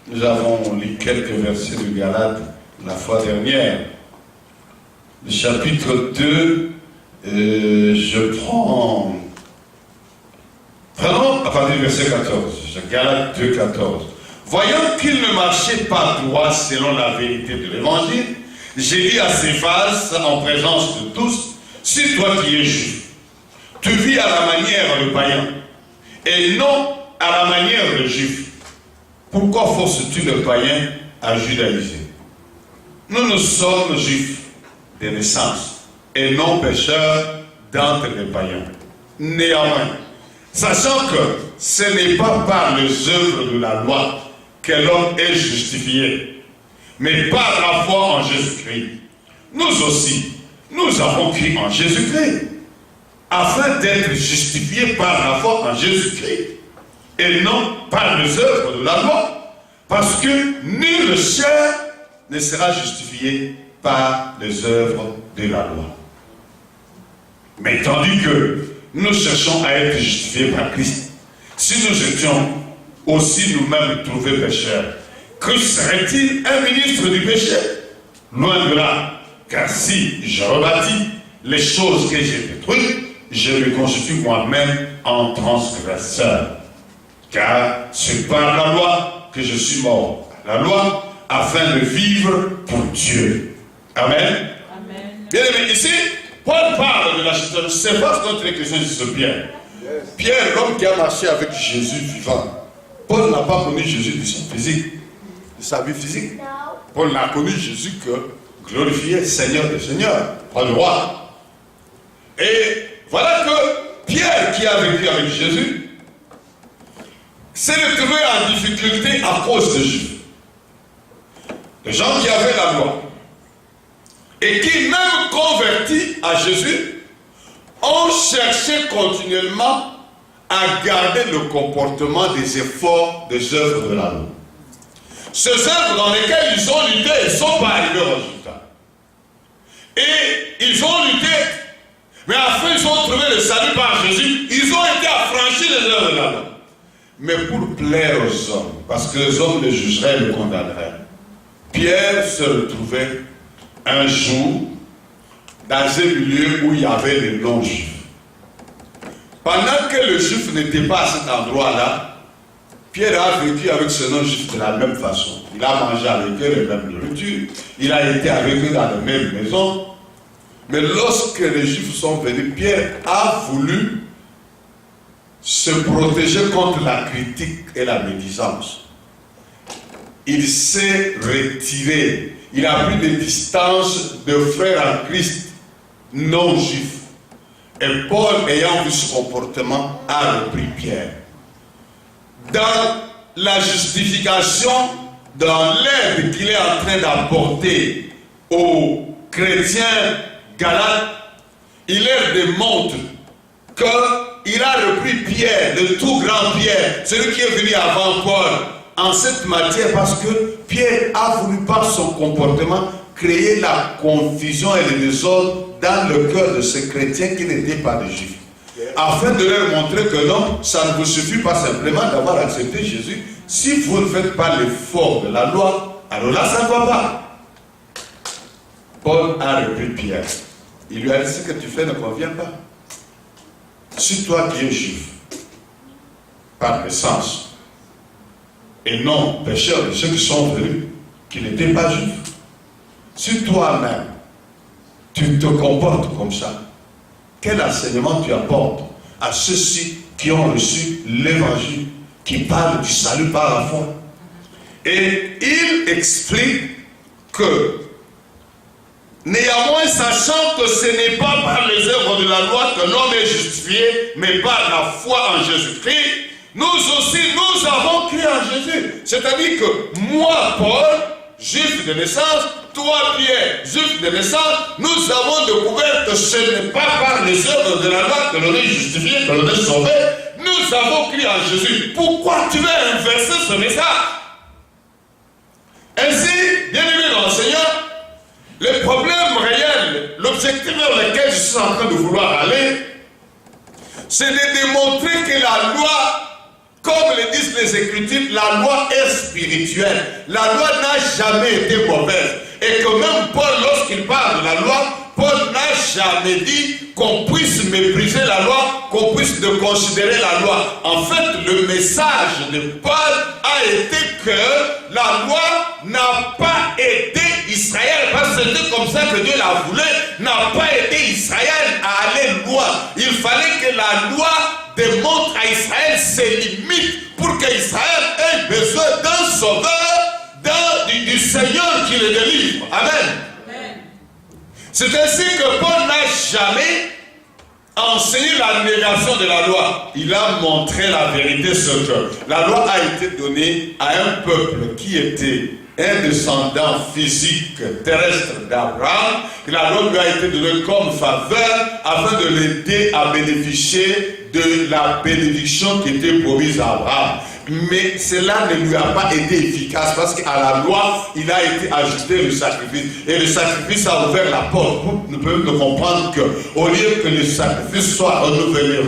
nous avons lu quelques versets de Galates la fois dernière. Le chapitre 2, je prends, prenons à partir du verset 14, Galates 2, 14. Voyant qu'il ne marchait pas droit selon la vérité de l'évangile, j'ai dit à Céphas, en présence de tous, si toi qui es juif, tu vis à la manière de païen, et non à la manière de juif, pourquoi forces-tu le païen à judaïser? Nous sommes juifs de naissance, et non pécheurs d'entre les païens. Néanmoins, sachant que ce n'est pas par les œuvres de la loi que l'homme est justifié, mais par la foi en Jésus-Christ. Nous aussi, nous avons cru en Jésus-Christ, afin d'être justifiés par la foi en Jésus-Christ, et non par les œuvres de la loi, parce que nul chair ne sera justifié par les œuvres de la loi. Mais tandis que nous cherchons à être justifiés par Christ, si nous étions aussi nous-mêmes trouvés pécheurs, Christ serait-il un ministre du péché? Loin de là, car si je rebâtis les choses que j'ai détruites, je me constitue moi-même en transgresseur. Car c'est par la loi que je suis mort à la loi, afin de vivre pour Dieu. Amen. Amen. Bien aimé, ici, Paul parle de la justice. C'est pas notre question sur Pierre. Pierre, l'homme qui a marché avec Jésus vivant. Paul n'a pas connu Jésus de son physique, de sa vie physique. Paul n'a connu Jésus que glorifié, Seigneur des Seigneurs, roi de roi. Et voilà que Pierre, qui a vécu avec Jésus, s'est retrouvé en difficulté à cause des Juifs. Les gens qui avaient la loi. Et qui, même convertis à Jésus, ont cherché continuellement à garder le comportement des efforts des œuvres de la loi. Ces œuvres dans lesquelles ils ont lutté, ils ne sont pas arrivés au résultat. Et ils ont lutté, mais afin ils ont trouvé le salut par Jésus, ils ont été affranchis des œuvres de la loi. Mais pour plaire aux hommes, parce que les hommes le jugeraient et le condamneraient, Pierre se retrouvait un jour dans un milieu où il y avait les non-juifs. Pendant que le juif n'était pas à cet endroit-là, Pierre a vécu avec ce non-juif de la même façon. Il a mangé avec eux les mêmes nourritures, il a été avec eux dans les mêmes maisons. Mais lorsque les juifs sont venus, Pierre a voulu se protéger contre la critique et la médisance. Il s'est retiré. Il a pris des distances de frères en Christ non juifs. Et Paul, ayant vu ce comportement, a repris Pierre. Dans la justification, dans l'aide qu'il est en train d'apporter aux chrétiens galates, il leur démontre qu'il a repris Pierre, le tout grand Pierre, celui qui est venu avant Paul, en cette matière, parce que Pierre a voulu par son comportement créer la confusion et le désordre dans le cœur de ces chrétiens qui n'étaient pas des juifs, afin de leur montrer que non, ça ne vous suffit pas simplement d'avoir accepté Jésus. Si vous ne faites pas l'effort de la loi, alors là ça ne va pas. Paul a repris Pierre. Il lui a dit: ce que tu fais ne convient pas. Si toi qui es juif par naissance et non pécheur de ceux qui sont venus, qui n'étaient pas juifs, si toi-même tu te comportes comme ça, quel enseignement tu apportes à ceux-ci qui ont reçu l'évangile, qui parle du salut par la foi? Et il explique que, néanmoins, sachant que ce n'est pas par les œuvres de la loi que l'homme est justifié, mais par la foi en Jésus-Christ, nous aussi, nous avons cru en Jésus. C'est-à-dire que moi, Paul, juif de naissance, toi, Pierre, juif de naissance, nous avons découvert que ce n'est pas par les œuvres de la loi que l'on est justifié, que l'on est sauvé. Nous avons cru en Jésus. Pourquoi tu veux inverser ce message? Ainsi, bien aimé l'enseignant, le problème réel, l'objectif vers lequel je suis en train de vouloir aller, c'est de démontrer que la loi, comme le disent les Écritures, la loi est spirituelle. La loi n'a jamais été mauvaise. Et que même Paul, lorsqu'il parle de la loi, Paul n'a jamais dit qu'on puisse mépriser la loi, qu'on puisse considérer la loi. En fait, le message de Paul a été que la loi n'a pas aidé Israël, parce que c'était comme ça que Dieu l'a voulu, n'a pas aidé Israël à aller loin. Il fallait que la loi démontre à Israël ses limites pour qu'Israël ait besoin d'un sauveur, du Seigneur qui le délivre. Amen. C'est ainsi que Paul n'a jamais enseigné la négation de la loi. Il a montré la vérité sur que la loi a été donnée à un peuple qui était un descendant physique terrestre d'Abraham. La loi lui a été donnée comme faveur afin de l'aider à bénéficier de la bénédiction qui était promise à Abraham. Mais cela ne lui a pas été efficace parce qu'à la loi, il a été ajouté le sacrifice. Et le sacrifice a ouvert la porte. Nous pouvons comprendre qu'au lieu que le sacrifice soit renouvelé,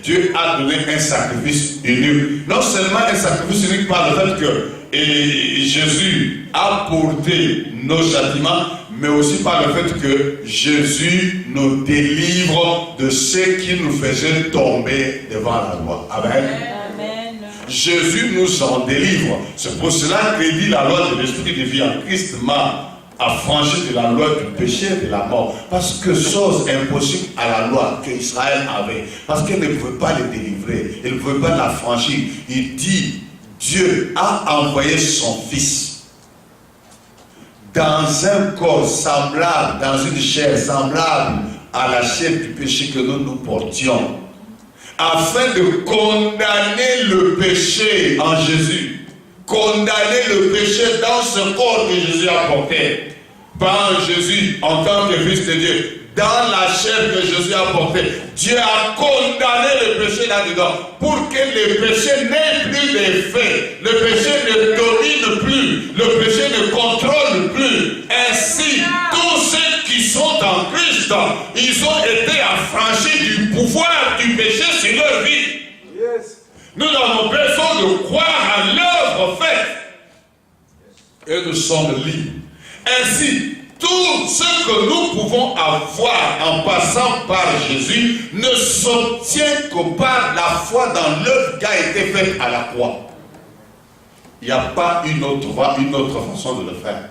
Dieu a donné un sacrifice unique. Non seulement un sacrifice unique par le fait que Jésus a porté nos châtiments, mais aussi par le fait que Jésus nous délivre de ceux qui nous faisaient tomber devant la loi. Amen. Amen. Jésus nous en délivre. C'est pour cela que dit la loi de l'esprit de vie en Christ m'a affranchi de la loi du péché et de la mort. Parce que chose impossible à la loi qu'Israël avait. Parce qu'elle ne pouvait pas le délivrer. Elle ne pouvait pas l'affranchir. Il dit, Dieu a envoyé son Fils dans un corps semblable, dans une chair semblable à la chair du péché que nous portions, afin de condamner le péché en Jésus, condamner le péché dans ce corps que Jésus a porté, par Jésus en tant que Fils de Dieu, dans la chair que Jésus a portée. Dieu a condamné le péché là-dedans pour que le péché n'ait plus d'effet, le péché ne domine plus, le péché ne contrôle plus. Ainsi, tous ceux qui sont en Christ, ils ont été affranchis du pouvoir du péché sur leur vie. Yes. Nous avons besoin de croire à l'œuvre faite et nous sommes libres. Ainsi, tout ce que nous pouvons avoir en passant par Jésus ne s'obtient que par la foi dans l'œuvre qui a été faite à la croix. Il n'y a pas une autre voie, une autre façon de le faire.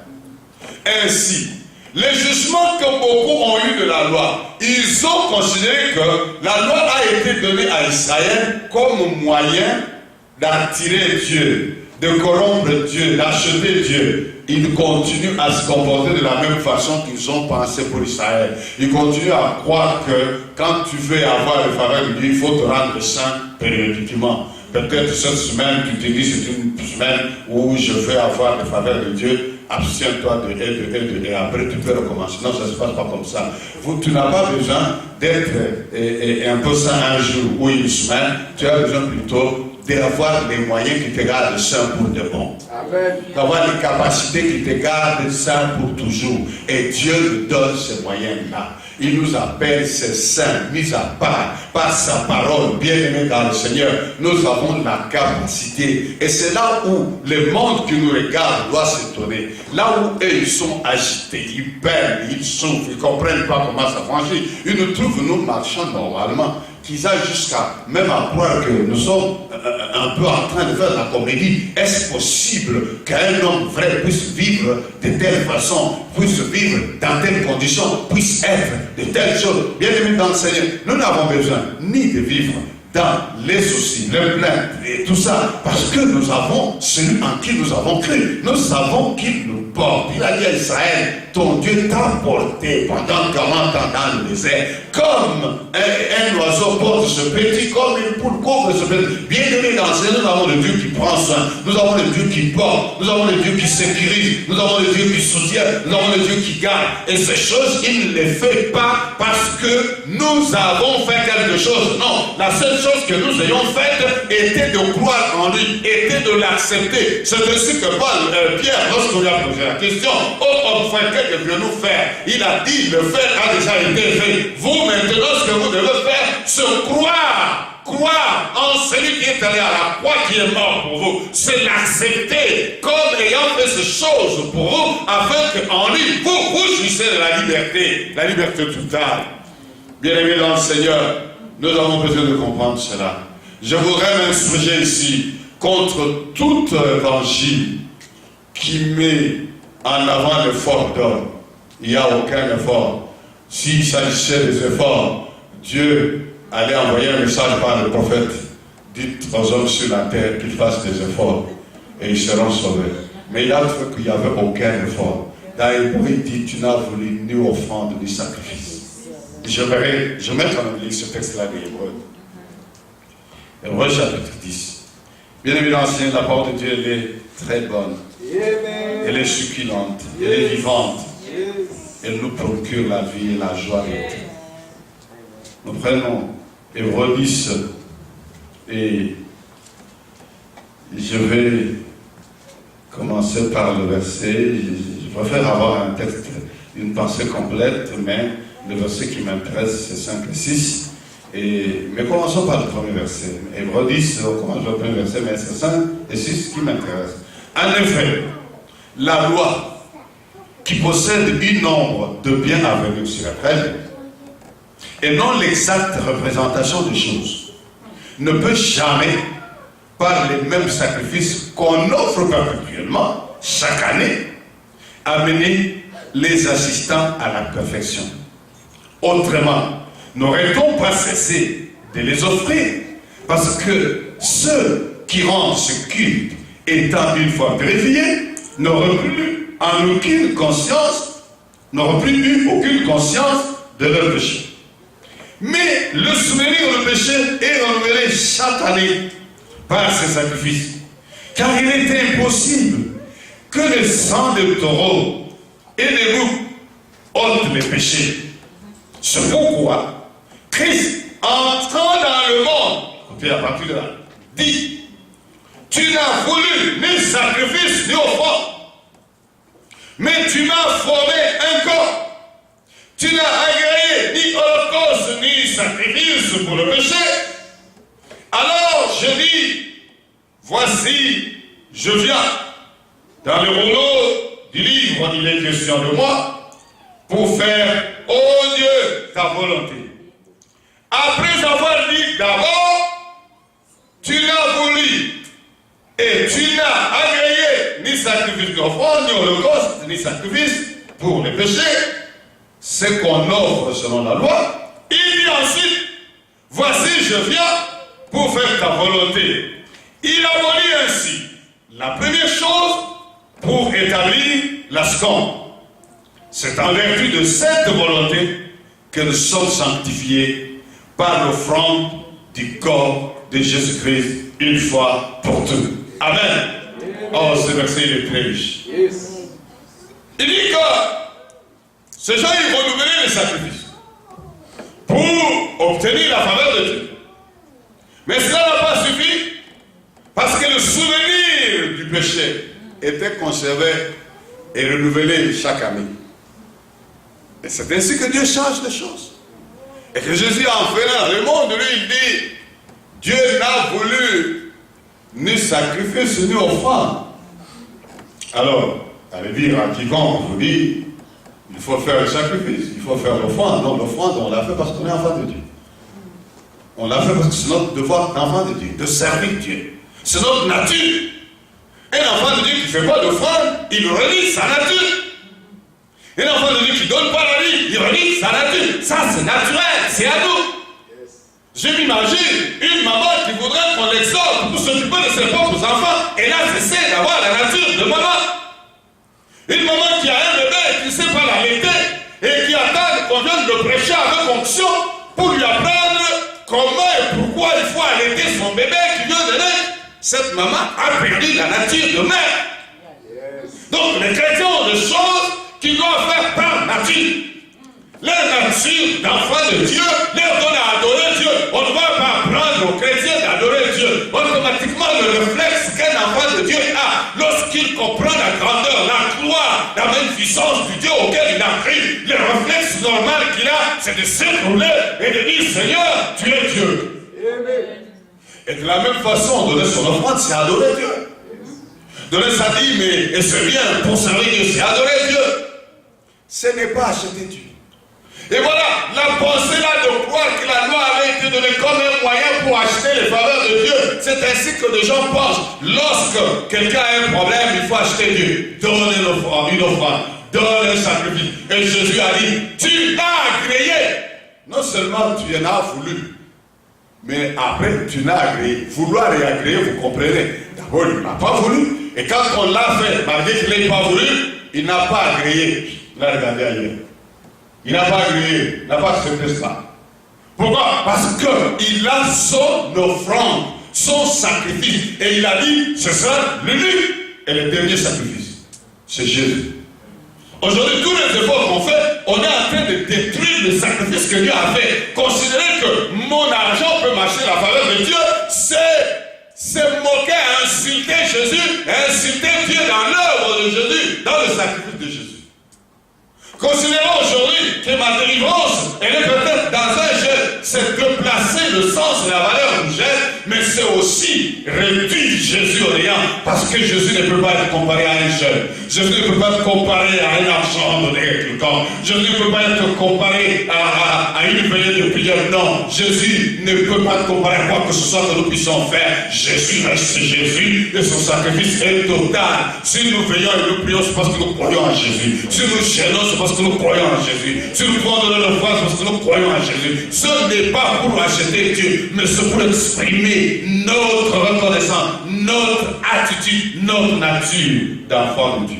Ainsi, les jugements que beaucoup ont eu de la loi, ils ont considéré que la loi a été donnée à Israël comme moyen d'attirer Dieu, de corrompre Dieu, d'acheter Dieu. Ils continuent à se comporter de la même façon qu'ils ont pensé pour Israël. Ils continuent à croire que quand tu veux avoir le faveur de Dieu, il faut te rendre saint périodiquement. Peut-être cette semaine, tu te dis c'est une semaine où je vais avoir le faveur de Dieu. Abstiens-toi et après tu peux recommencer. Non, ça ne se passe pas comme ça. Tu n'as pas besoin d'être un peu saint un jour ou une semaine. Tu as besoin plutôt d'avoir les moyens qui te gardent saint pour de bon. D'avoir les capacités qui te gardent saint pour toujours. Et Dieu nous donne ces moyens-là. Il nous appelle ces saints, mis à part, par sa parole, bien-aimés dans le Seigneur. Nous avons la capacité. Et c'est là où le monde qui nous regarde doit s'étonner. Là où eux, ils sont agités, ils perdent, ils souffrent, ils ne comprennent pas comment ça franchit. Ils nous trouvent, nous marchant normalement, qu'ils aillent jusqu'à même à croire que nous sommes un peu en train de faire la comédie. Est-ce possible qu'un homme vrai puisse vivre de telle façon, puisse vivre dans telles conditions, puisse être de telles choses? Bien aimé dans le Seigneur, nous n'avons besoin ni de vivre dans les soucis, les plaintes et tout ça, parce que nous avons celui en qui nous avons cru. Nous savons qu'il nous porte. Il a dit à Israël, ton Dieu t'a porté pendant 40 ans dans le désert, comme un oiseau porte ce petit, comme une poule couvre ce petit. Bien aimé dans le Seigneur, nous avons le Dieu qui prend soin, nous avons le Dieu qui porte, nous avons le Dieu qui sécurise, nous avons le Dieu qui soutient, nous avons le Dieu qui garde. Et ces choses, il ne les fait pas parce que nous avons fait quelque chose. Non, la seule chose que nous ayons faite était de croire en lui, était de l'accepter. C'est ainsi que Pierre, lorsqu'on lui a posé la question, oh homme frère, que devons-nous faire? Il a dit, le faire a déjà été fait. Vous maintenant, ce que vous devez faire, c'est croire en celui qui est allé à la croix, qui est mort pour vous. C'est l'accepter comme ayant fait ces choses pour vous, afin qu'en lui, vous jouissez de la liberté totale. Bien-aimés dans le Seigneur, nous avons besoin de comprendre cela. Je voudrais m'insurger ici contre tout évangile qui met en avant l'effort d'homme. Il n'y a aucun effort. S'il s'agissait des efforts, Dieu allait envoyer un message par le prophète. Dites aux hommes sur la terre qu'ils fassent des efforts et ils seront sauvés. Mais il a trouvé qu'il n'y avait aucun effort. Dans Hébreu, il dit, tu n'as voulu ni offrande ni sacrifice. Je vais mettre en anglais ce texte-là de Hébreu. Hébreu chapitre 10. Bien évidemment, la parole de Dieu, elle est très bonne. Elle est succulente, elle est vivante. Elle nous procure la vie et la joie. Nous prenons Hébreu 10 et Je vais commencer par le verset. Je préfère avoir un texte, une pensée complète, mais le verset qui m'intéresse, c'est 5 et 6. Mais commençons par le premier verset. Hébreux 10, on commence par le premier verset, mais c'est 5 et 6 qui m'intéresse. En effet, la loi qui possède un nombre de biens à venir sur la terre, et non l'exacte représentation des choses, ne peut jamais, par les mêmes sacrifices qu'on offre perpétuellement, chaque année, amener les assistants à la perfection. Autrement, n'aurait-on pas cessé de les offrir? Parce que ceux qui rendent ce culte, étant une fois purifiés, n'auraient plus eu aucune conscience de leur péché. Mais le souvenir du péché est renouvelé chaque année par ces sacrifices. Car il était impossible que le sang de taureau et de loup ôtent les péchés. C'est pourquoi Christ, entrant dans le monde, écoutez à partir de là, dit: tu n'as voulu ni sacrifice ni offrande, mais tu m'as formé un corps. Tu n'as agréé ni holocauste ni sacrifice pour le péché. Alors je dis: voici, je viens. Dans le rouleau du livre, il est question de moi pour faire, ô Dieu, ta volonté. Après avoir dit d'abord, tu l'as voulu et tu n'as agréé ni sacrifice d'offrande, ni holocauste, ni sacrifice pour les péchés, ce qu'on offre selon la loi. Il dit ensuite: voici, je viens pour faire ta volonté. Il abolit ainsi la première chose pour établir la seconde. C'est en vertu de cette volonté que nous sommes sanctifiés par l'offrande du corps de Jésus-Christ une fois pour toutes. Amen. Oh, ce verset il est très riche. Il dit que ces gens ils renouvelaient les sacrifices pour obtenir la faveur de Dieu. Mais cela n'a pas suffi, parce que le souvenir du péché était conservé et renouvelé chaque année. Et c'est ainsi que Dieu change les choses. Et que Jésus a enfermé dans le monde, lui, il dit: Dieu n'a voulu ni sacrifice ni offrande. Alors, allez dire à quiconque vous dit: il faut faire le sacrifice, il faut faire l'offrande. Non, l'offrande, on l'a fait parce qu'on est enfant de Dieu. On l'a fait parce que c'est notre devoir d'enfant de Dieu, de servir Dieu. C'est notre nature. Un enfant de Dieu qui ne fait pas d'offrande, il relie sa nature. Un enfant de Dieu qui ne donne pas la vie, il relie sa nature. Ça, c'est naturel, c'est à nous. Je m'imagine une maman qui voudrait qu'on l'exhorte pour s'occuper de ses propres enfants. Et là, c'est d'avoir la nature de maman. Une maman qui a un bébé et qui ne sait pas l'allaiter et qui attend qu'on vienne le prêcher avec onction pour lui apprendre comment et pourquoi il faut allaiter son bébé qui vient de naître. Cette maman a perdu la nature de mère. Donc les chrétiens ont des choses qu'ils doivent faire par nature. Leur nature d'enfant de Dieu leur donne à adorer Dieu. On ne va pas apprendre aux chrétiens d'adorer Dieu. Automatiquement, le réflexe qu'un enfant de Dieu a lorsqu'il comprend la grandeur, la gloire, la magnificence du Dieu auquel il a cru, le réflexe normal qu'il a, c'est de s'écrouler et de dire: Seigneur, tu es Dieu. Et de la même façon, donner son offrande, c'est adorer Dieu. Donner sa dîme et c'est bien pour servir Dieu, c'est adorer Dieu. Ce n'est pas acheter Dieu. Et voilà, la pensée là de croire que la loi avait été donnée comme un moyen pour acheter les faveurs de Dieu, c'est ainsi que les gens pensent. Lorsque quelqu'un a un problème, il faut acheter Dieu. Donne une offrande, donne un sacrifice. Et Jésus a dit: tu as agréé. Non seulement tu en as voulu, mais après tu n'as agréé. Vouloir et agréer, vous comprenez. D'abord, il n'a pas voulu. Et quand on l'a fait, malgré qu'il n'ait pas voulu, il n'a pas agréé. Il a regardé ailleurs. Il n'a pas agréé, il n'a pas accepté cela. Pourquoi? Parce qu'il a son offrande, son sacrifice. Et il a dit: ce sera l'unique et le dernier sacrifice. C'est Jésus. Aujourd'hui, tous les efforts qu'on fait, on est en train de détruire le sacrifice que Dieu a fait. Considérer que mon argent peut marcher la faveur de Dieu, c'est se moquer, insulter Jésus et inciter Dieu dans l'œuvre de Jésus, dans le sacrifice de Jésus. Considérons aujourd'hui que ma délivrance, elle est peut-être dans un jeu, c'est de placer le sens et la valeur du geste, mais c'est aussi réduire Jésus au néant, parce que Jésus ne peut pas être comparé à un jeune. Jésus ne peut pas être comparé à un argent donné à quelqu'un. Jésus ne peut pas être comparé à une veillée de prière. Non, Jésus ne peut pas être comparé à quoi que ce soit que nous puissions faire. Jésus reste Jésus et son sacrifice est total. Si nous veillons et nous prions, c'est parce que nous croyons en Jésus. Si nous gênons, c'est parce que nous croyons en Jésus. Si nous pouvons donner le foi, c'est parce que nous croyons en Jésus. Ce n'est pas pour acheter Dieu, mais c'est pour exprimer notre reconnaissance, notre attitude, notre nature d'enfant de Dieu.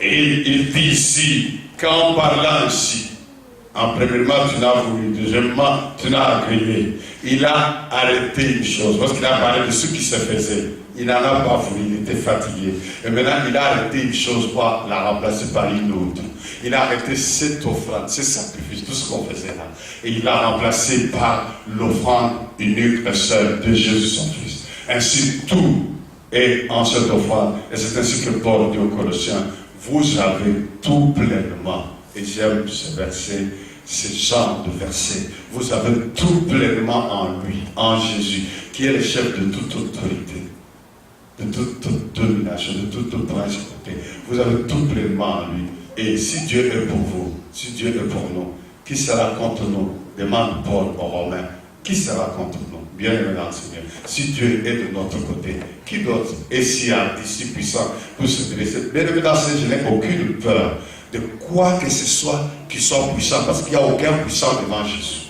Et il dit ici, qu'en parlant ainsi, en premièrement, tu n'as voulu, deuxièmement, tu n'as agréé. Il a arrêté une chose, parce qu'il a parlé de ce qui se faisait. Il n'en a pas voulu, il était fatigué. Et maintenant, il a arrêté une chose pour la remplacer par une autre. Il a arrêté cette offrande, ce sacrifice, tout ce qu'on faisait là. Et il l'a remplacé par l'offrande unique et seule de Jésus son Fils. Ainsi, tout est en cette offrande. Et c'est ainsi que Paul dit aux Colossiens, vous avez tout pleinement. Et j'aime ce verset, ce genre de verset. Vous avez tout pleinement en lui, en Jésus, qui est le chef de toute autorité, de toute domination, de toute principauté. Vous avez tout pleinement en lui. Et si Dieu est pour vous, si Dieu est pour nous, qui sera contre nous? Demande Paul aux Romains. Qui sera contre nous? Bien aimé dans le Seigneur. Si Dieu est de notre côté, qui d'autre est si hardi, si puissant pour se dresser? Bien aimé dans le Seigneur, je n'ai aucune peur de quoi que ce soit qui soit puissant, parce qu'il n'y a aucun puissant devant Jésus.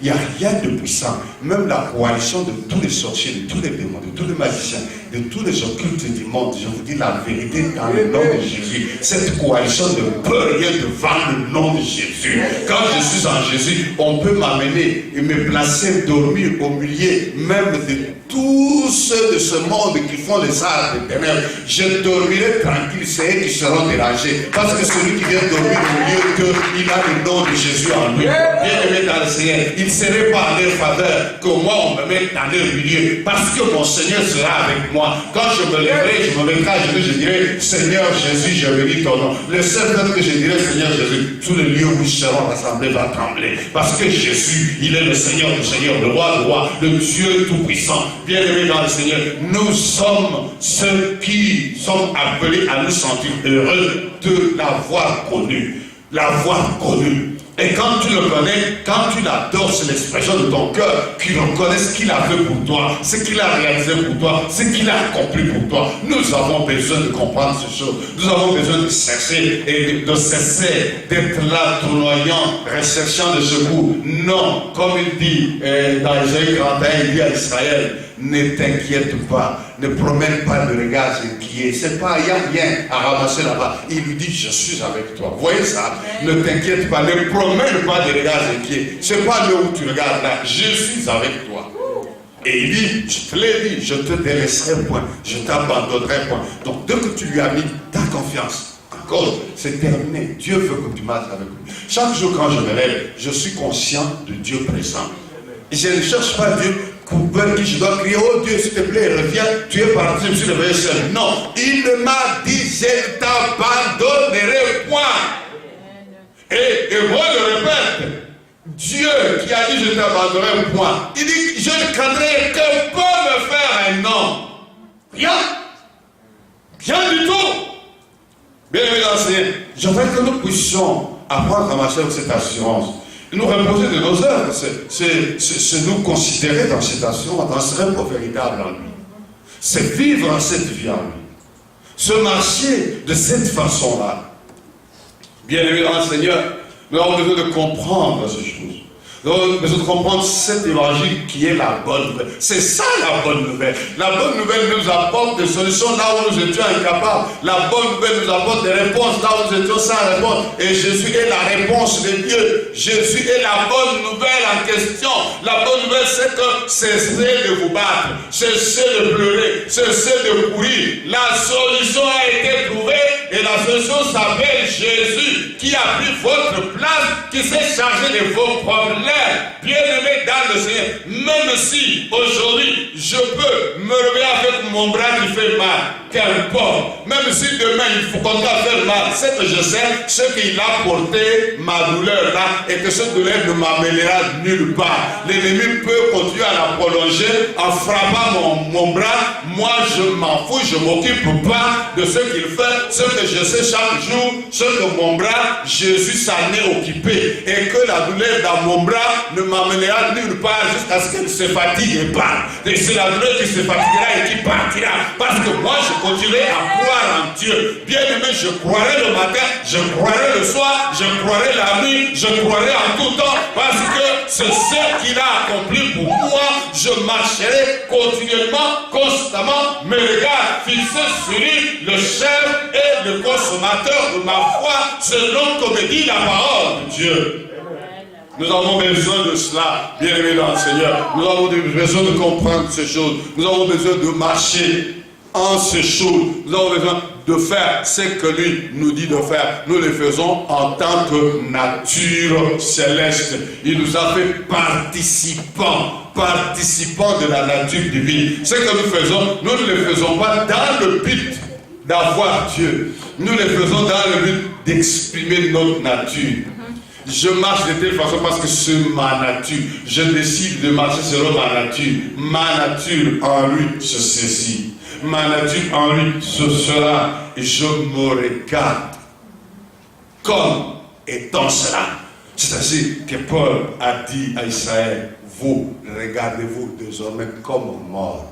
Il n'y a rien de puissant. Même la coalition de tous les sorciers, de tous les démons, de tous les magiciens, de tous les occultes du monde, je vous dis la vérité dans le nom de Jésus. Cette coalition ne peut rien devant le nom de Jésus. Quand je suis en Jésus, on peut m'amener et me placer, dormir au milieu même de tous ceux de ce monde qui font les arts des ténèbres. Je dormirai tranquille, c'est eux qui seront dérangés. Parce que celui qui vient dormir au milieu d'eux, il a le nom de Jésus en lui. Bien aimé dans le Seigneur, il ne serait pas en leur faveur que moi on me mette dans leur milieu. Parce que mon Seigneur sera avec moi. Quand je me lèverai, je me mettrai à genoux, je dirai, Seigneur Jésus, je bénis ton nom. Le seul fait que je dirai, Seigneur Jésus, tous les lieux où ils seront rassemblés vont trembler. Parce que Jésus, il est le Seigneur du Seigneur, le roi du roi, le Dieu tout-puissant. Bien-aimés dans le Seigneur, nous sommes ceux qui sommes appelés à nous sentir heureux de l'avoir connu. L'avoir connu. Et quand tu le connais, quand tu l'adores, c'est l'expression de ton cœur qui reconnaît ce qu'il a fait pour toi, ce qu'il a réalisé pour toi, ce qu'il a accompli pour toi. Nous avons besoin de comprendre ces choses. Nous avons besoin de chercher et de cesser d'être là, tournoyant, recherchant de secours. Non, comme il dit dans Isaïe 41, il dit à Israël, ne t'inquiète pas, ne promène pas de regards inquiets. C'est pas, il n'y a rien à ramasser là-bas. Il lui dit, je suis avec toi. Vous voyez ça? Ne t'inquiète pas, ne promène pas de regards inquiets. C'est pas là où tu regardes là. Je suis avec toi. Et il dit, je te l'ai dit, je te délaisserai point, je t'abandonnerai point. Donc dès que tu lui as mis ta confiance, encore, c'est terminé. Dieu veut que tu marches avec lui. Chaque jour quand je me lève, je suis conscient de Dieu présent. Et je ne cherche pas Dieu pour qui je dois crier, oh Dieu, s'il te plaît, reviens, tu es parti, je me suis réveillé seul. Non, il m'a dit, je ne t'abandonnerai point. Et moi, je répète, Dieu qui a dit, je ne t'abandonnerai point, il dit, je ne craindrai que peut me faire un homme. Rien. Rien du tout. Bien aimé dans le Seigneur, je veux que nous puissions apprendre à marcher avec cette assurance. Nous reposer de nos œuvres, c'est nous considérer dans cette assurance, dans ce repos véritable en lui. C'est vivre cette vie en lui. Se marcher de cette façon-là. Bien aimé dans le Seigneur, nous avons besoin de comprendre ces choses. Nous avons besoin de comprendre cet évangile qui est la bonne nouvelle. C'est ça la bonne nouvelle. La bonne nouvelle nous apporte des solutions là où nous étions incapables. La bonne nouvelle nous apporte des réponses là où nous étions sans réponse. Et Jésus est la réponse de Dieu. Jésus est la bonne nouvelle en question. La bonne nouvelle, c'est que cessez de vous battre, cessez de pleurer, cessez de courir. La solution a été trouvée et la solution s'appelle Jésus qui a pris votre place qui s'est chargé de vos problèmes. Bien-aimés dans le Seigneur, même si aujourd'hui je peux me lever avec mon bras qui fait mal, qu'importe, même si demain il faut qu'on va faire mal, c'est que je sais ce qu'il a porté ma douleur là et que cette douleur ne m'amènera nulle part. L'ennemi peut continuer à la prolonger en frappant mon bras. Moi je m'en fous, je ne m'occupe pas de ce qu'il fait. Ce que je sais chaque jour, ce que mon bras, Jésus s'en est occupé et que la douleur dans mon bras ne m'amènera nulle part jusqu'à ce qu'elle se fatigue et parte. Et c'est la douleur qui se fatiguera et qui partira. Parce que moi je continuerai à croire en Dieu. Bien aimé, je croirai le matin, je croirai le soir, je croirai la nuit, je croirai en tout temps. Parce que c'est ce qu'il a accompli pour moi. Je marcherai continuellement, constamment, mes regards fixés sur lui, le chef et le consommateur de ma foi, selon comme dit la parole de Dieu. Nous avons besoin de cela, bien-aimés dans le Seigneur. Nous avons besoin de comprendre ces choses. Nous avons besoin de marcher en ces choses. Nous avons besoin de faire ce que lui nous dit de faire. Nous le faisons en tant que nature céleste. Il nous a fait participants de la nature divine. Ce que nous faisons, nous ne le faisons pas dans le but d'avoir Dieu. Nous le faisons dans le but d'exprimer notre nature. Je marche de telle façon parce que c'est ma nature. Je décide de marcher selon ma nature. Ma nature en lui, c'est ceci. Ma nature en lui, ce sera. Et je me regarde comme étant cela. C'est-à-dire que Paul a dit à Israël, vous, regardez-vous désormais comme mort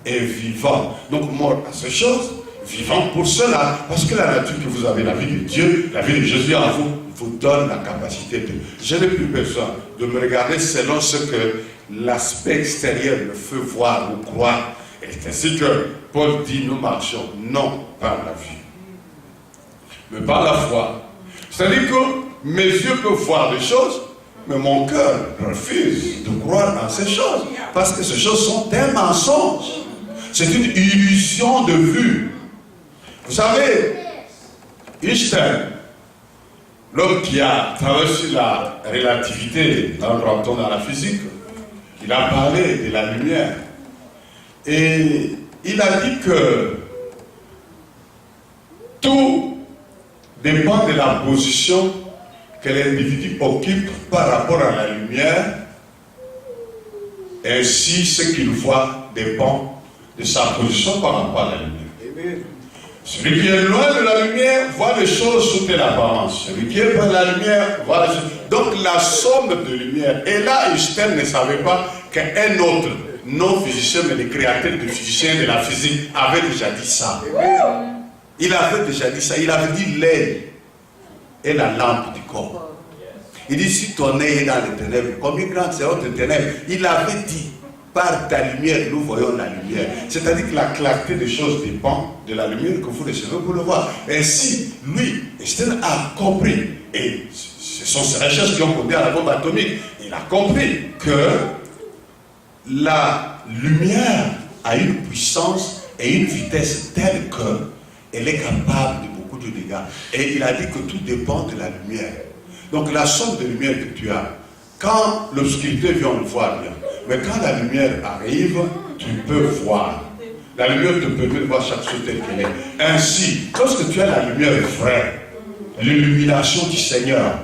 et vivant. Donc mort à ces choses, vivant pour cela. Parce que la nature que vous avez, la vie de Dieu, la vie de Jésus en vous donne la capacité de... Je n'ai plus besoin de me regarder selon ce que l'aspect extérieur me fait voir ou croire. Et c'est ainsi que Paul dit, nous marchons non par la vue, mais par la foi. C'est-à-dire que mes yeux peuvent voir des choses, mais mon cœur refuse de croire dans ces choses. Parce que ces choses sont un mensonge. C'est une illusion de vue. Vous savez, Einstein, l'homme qui a traversé la relativité dans la physique, il a parlé de la lumière. Et il a dit que tout dépend de la position que l'individu occupe par rapport à la lumière. Ainsi, ce qu'il voit dépend de sa position par rapport à la lumière. Celui qui est loin de la lumière voit les choses sous telle apparence. Celui qui est près de la lumière voit les choses. Donc la somme de lumière. Et là, Einstein ne savait pas qu'un autre non-physicien, mais le créateur de physiciens de la physique avait déjà dit ça. Il avait déjà dit ça. Il avait dit l'œil est la lampe du corps. Il dit si ton œil est dans les ténèbres, combien grande c'est votre ténèbres? Il avait dit par ta lumière, nous voyons la lumière. C'est-à-dire que la clarté des choses dépend de la lumière que vous recevez pour le voir. Ainsi, lui, Einstein a compris, et ce sont ses recherches qui ont conduit à la bombe atomique, il a compris que la lumière a une puissance et une vitesse telle qu'elle est capable de beaucoup de dégâts. Et il a dit que tout dépend de la lumière. Donc la somme de lumière que tu as, quand l'obscurité vient, on le voit bien. Mais quand la lumière arrive, tu peux voir. La lumière te permet de voir chaque chose telle qu'elle est. Ainsi, lorsque tu as la lumière vraie, l'illumination du Seigneur,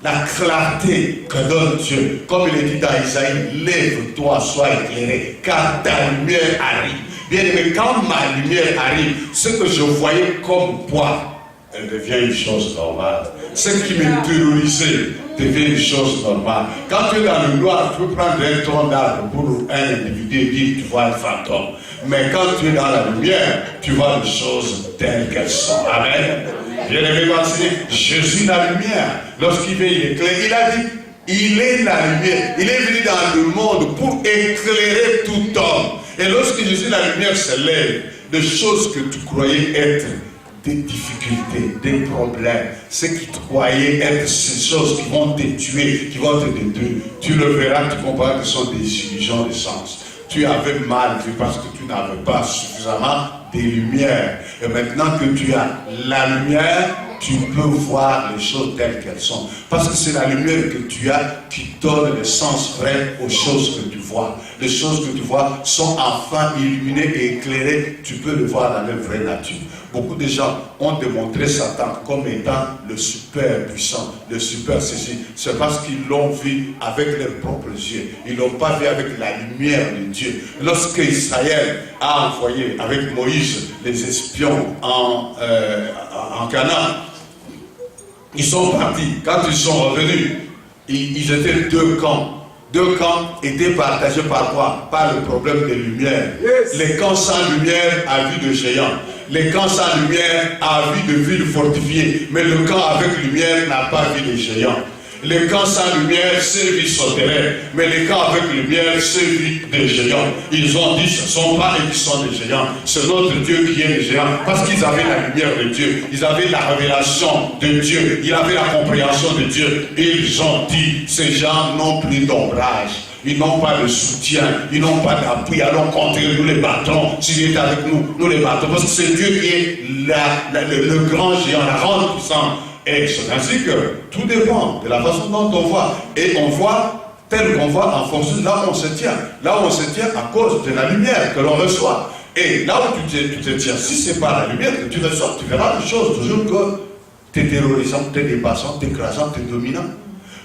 la clarté que donne Dieu, comme il est dit dans Isaïe, lève-toi, sois éclairé, car ta lumière arrive. Bien aimé, quand ma lumière arrive, ce que je voyais comme poids, elle devient une chose normale. Ce qui me terrorisait devient une chose normale. Quand tu es dans le noir, tu peux prendre un tronc d'arbre pour un individu et dire tu vois un fantôme. Mais quand tu es dans la lumière, tu vois les choses telles qu'elles sont. Amen. Bien-aimé, Jésus la lumière. Lorsqu'il vient, il éclaire. Il a dit, il est la lumière. Il est venu dans le monde pour éclairer tout homme. Et lorsque Jésus la lumière se lève, des choses que tu croyais être des difficultés, des problèmes, ce qui te croyait être ces choses qui vont te tuer, qui vont te détruire, tu le verras, tu comprends que ce sont des illusions de sens. Tu avais mal vu parce que tu n'avais pas suffisamment de lumière. Et maintenant que tu as la lumière, tu peux voir les choses telles qu'elles sont. Parce que c'est la lumière que tu as qui donne le sens vrai aux choses que tu vois. Les choses que tu vois sont enfin illuminées et éclairées. Tu peux le voir dans leur vraie nature. Beaucoup de gens ont démontré Satan comme étant le super puissant, le super ceci. C'est parce qu'ils l'ont vu avec leurs propres yeux. Ils ne l'ont pas vu avec la lumière de Dieu. Lorsque Israël a envoyé avec Moïse les espions en Canaan, ils sont partis. Quand ils sont revenus, ils étaient deux camps. Deux camps étaient partagés par quoi? Par le problème de lumière. Yes. Les camps sans lumière à vue de géants. Les camps sans lumière à vue de villes fortifiées. Mais le camp avec lumière n'a pas vu de géants. Les camps sans lumière, c'est vie souterraine. Mais les camps avec lumière, c'est vie des géants. Ils ont dit, ce ne sont pas eux qui sont des géants. C'est notre Dieu qui est des géants. Parce qu'ils avaient la lumière de Dieu. Ils avaient la révélation de Dieu. Ils avaient la compréhension de Dieu. Et ils ont dit, ces gens n'ont plus d'ombrage. Ils n'ont pas de soutien, ils n'ont pas d'appui, allons contre eux, nous les battons. S'il est avec nous, nous les battons. Parce que c'est Dieu qui est le grand géant, la grande puissance. Et c'est ainsi que tout dépend de la façon dont on voit. Et on voit tel qu'on voit en fonction de là où on se tient. Là où on se tient à cause de la lumière que l'on reçoit. Et là où tu te tiens, si ce n'est pas la lumière que tu reçois, tu verras des choses toujours que tu es terrorisant, tu es dépassant, tu es écrasant, tu es dominant.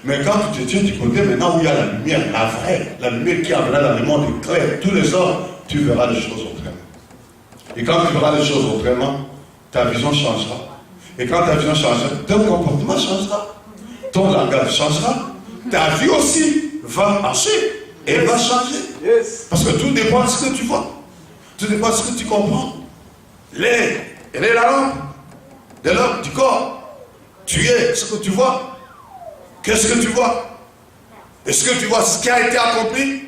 Mais quand tu te tiens du côté maintenant où il y a la lumière, la vraie, la lumière qui amènera dans le monde clair, tous les hommes, tu verras les choses autrement. Et quand tu verras les choses autrement, ta vision changera. Et quand ta vision changera, ton comportement changera. Ton langage changera. Ta vie aussi va marcher et va changer. Parce que tout dépend de ce que tu vois. Tout dépend de ce que tu comprends. L'air, elle est la lampe de l'homme, du corps. Tu es ce que tu vois. Qu'est-ce que tu vois? Est-ce que tu vois ce qui a été accompli?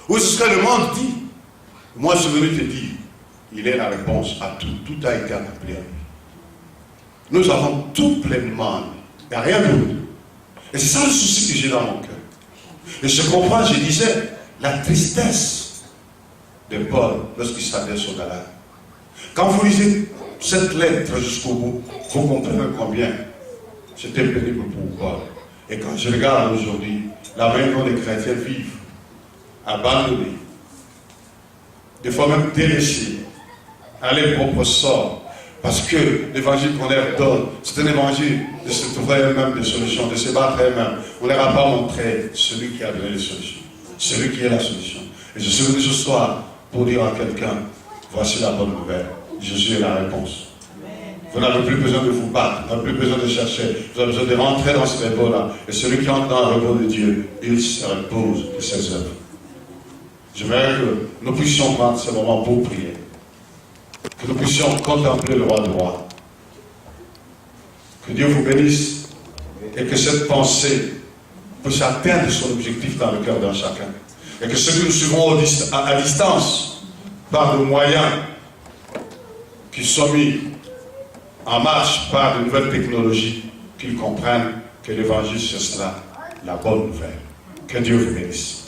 Ou c'est ce que le monde dit? Moi, je suis venu te dire, il est la réponse à tout. Tout a été accompli à lui. Nous avons tout pleinement en lui. Il n'y a rien d'autre. Et c'est ça le souci que j'ai dans mon cœur. Et je comprends, je disais, la tristesse de Paul lorsqu'il s'adresse aux Galates. Quand vous lisez cette lettre jusqu'au bout, vous comprenez combien c'était pénible pour Paul. Et quand je regarde aujourd'hui, la manière dont les chrétiens vivent, abandonnés, des fois même délaissés, à leur propre sort, parce que l'évangile qu'on leur donne, c'est un évangile de se trouver eux-mêmes des solutions, de se battre eux-mêmes. On ne leur a pas montré celui qui a donné les solutions, celui qui est la solution. Et je suis venu ce soir pour dire à quelqu'un, voici la bonne nouvelle, Jésus est la réponse. Vous n'avez plus besoin de vous battre, vous n'avez plus besoin de chercher, vous avez besoin de rentrer dans ce repos-là. Et celui qui entre dans le repos de Dieu, il se repose de ses œuvres. J'aimerais que nous puissions prendre ce moment pour prier. Que nous puissions contempler le roi des rois. Que Dieu vous bénisse et que cette pensée puisse atteindre son objectif dans le cœur d'un chacun. Et que ceux que nous suivons à distance, par des moyens qui sont mis en marche par de nouvelles technologies, qu'ils comprennent que l'évangile c'est cela, la bonne nouvelle. Que Dieu vous bénisse.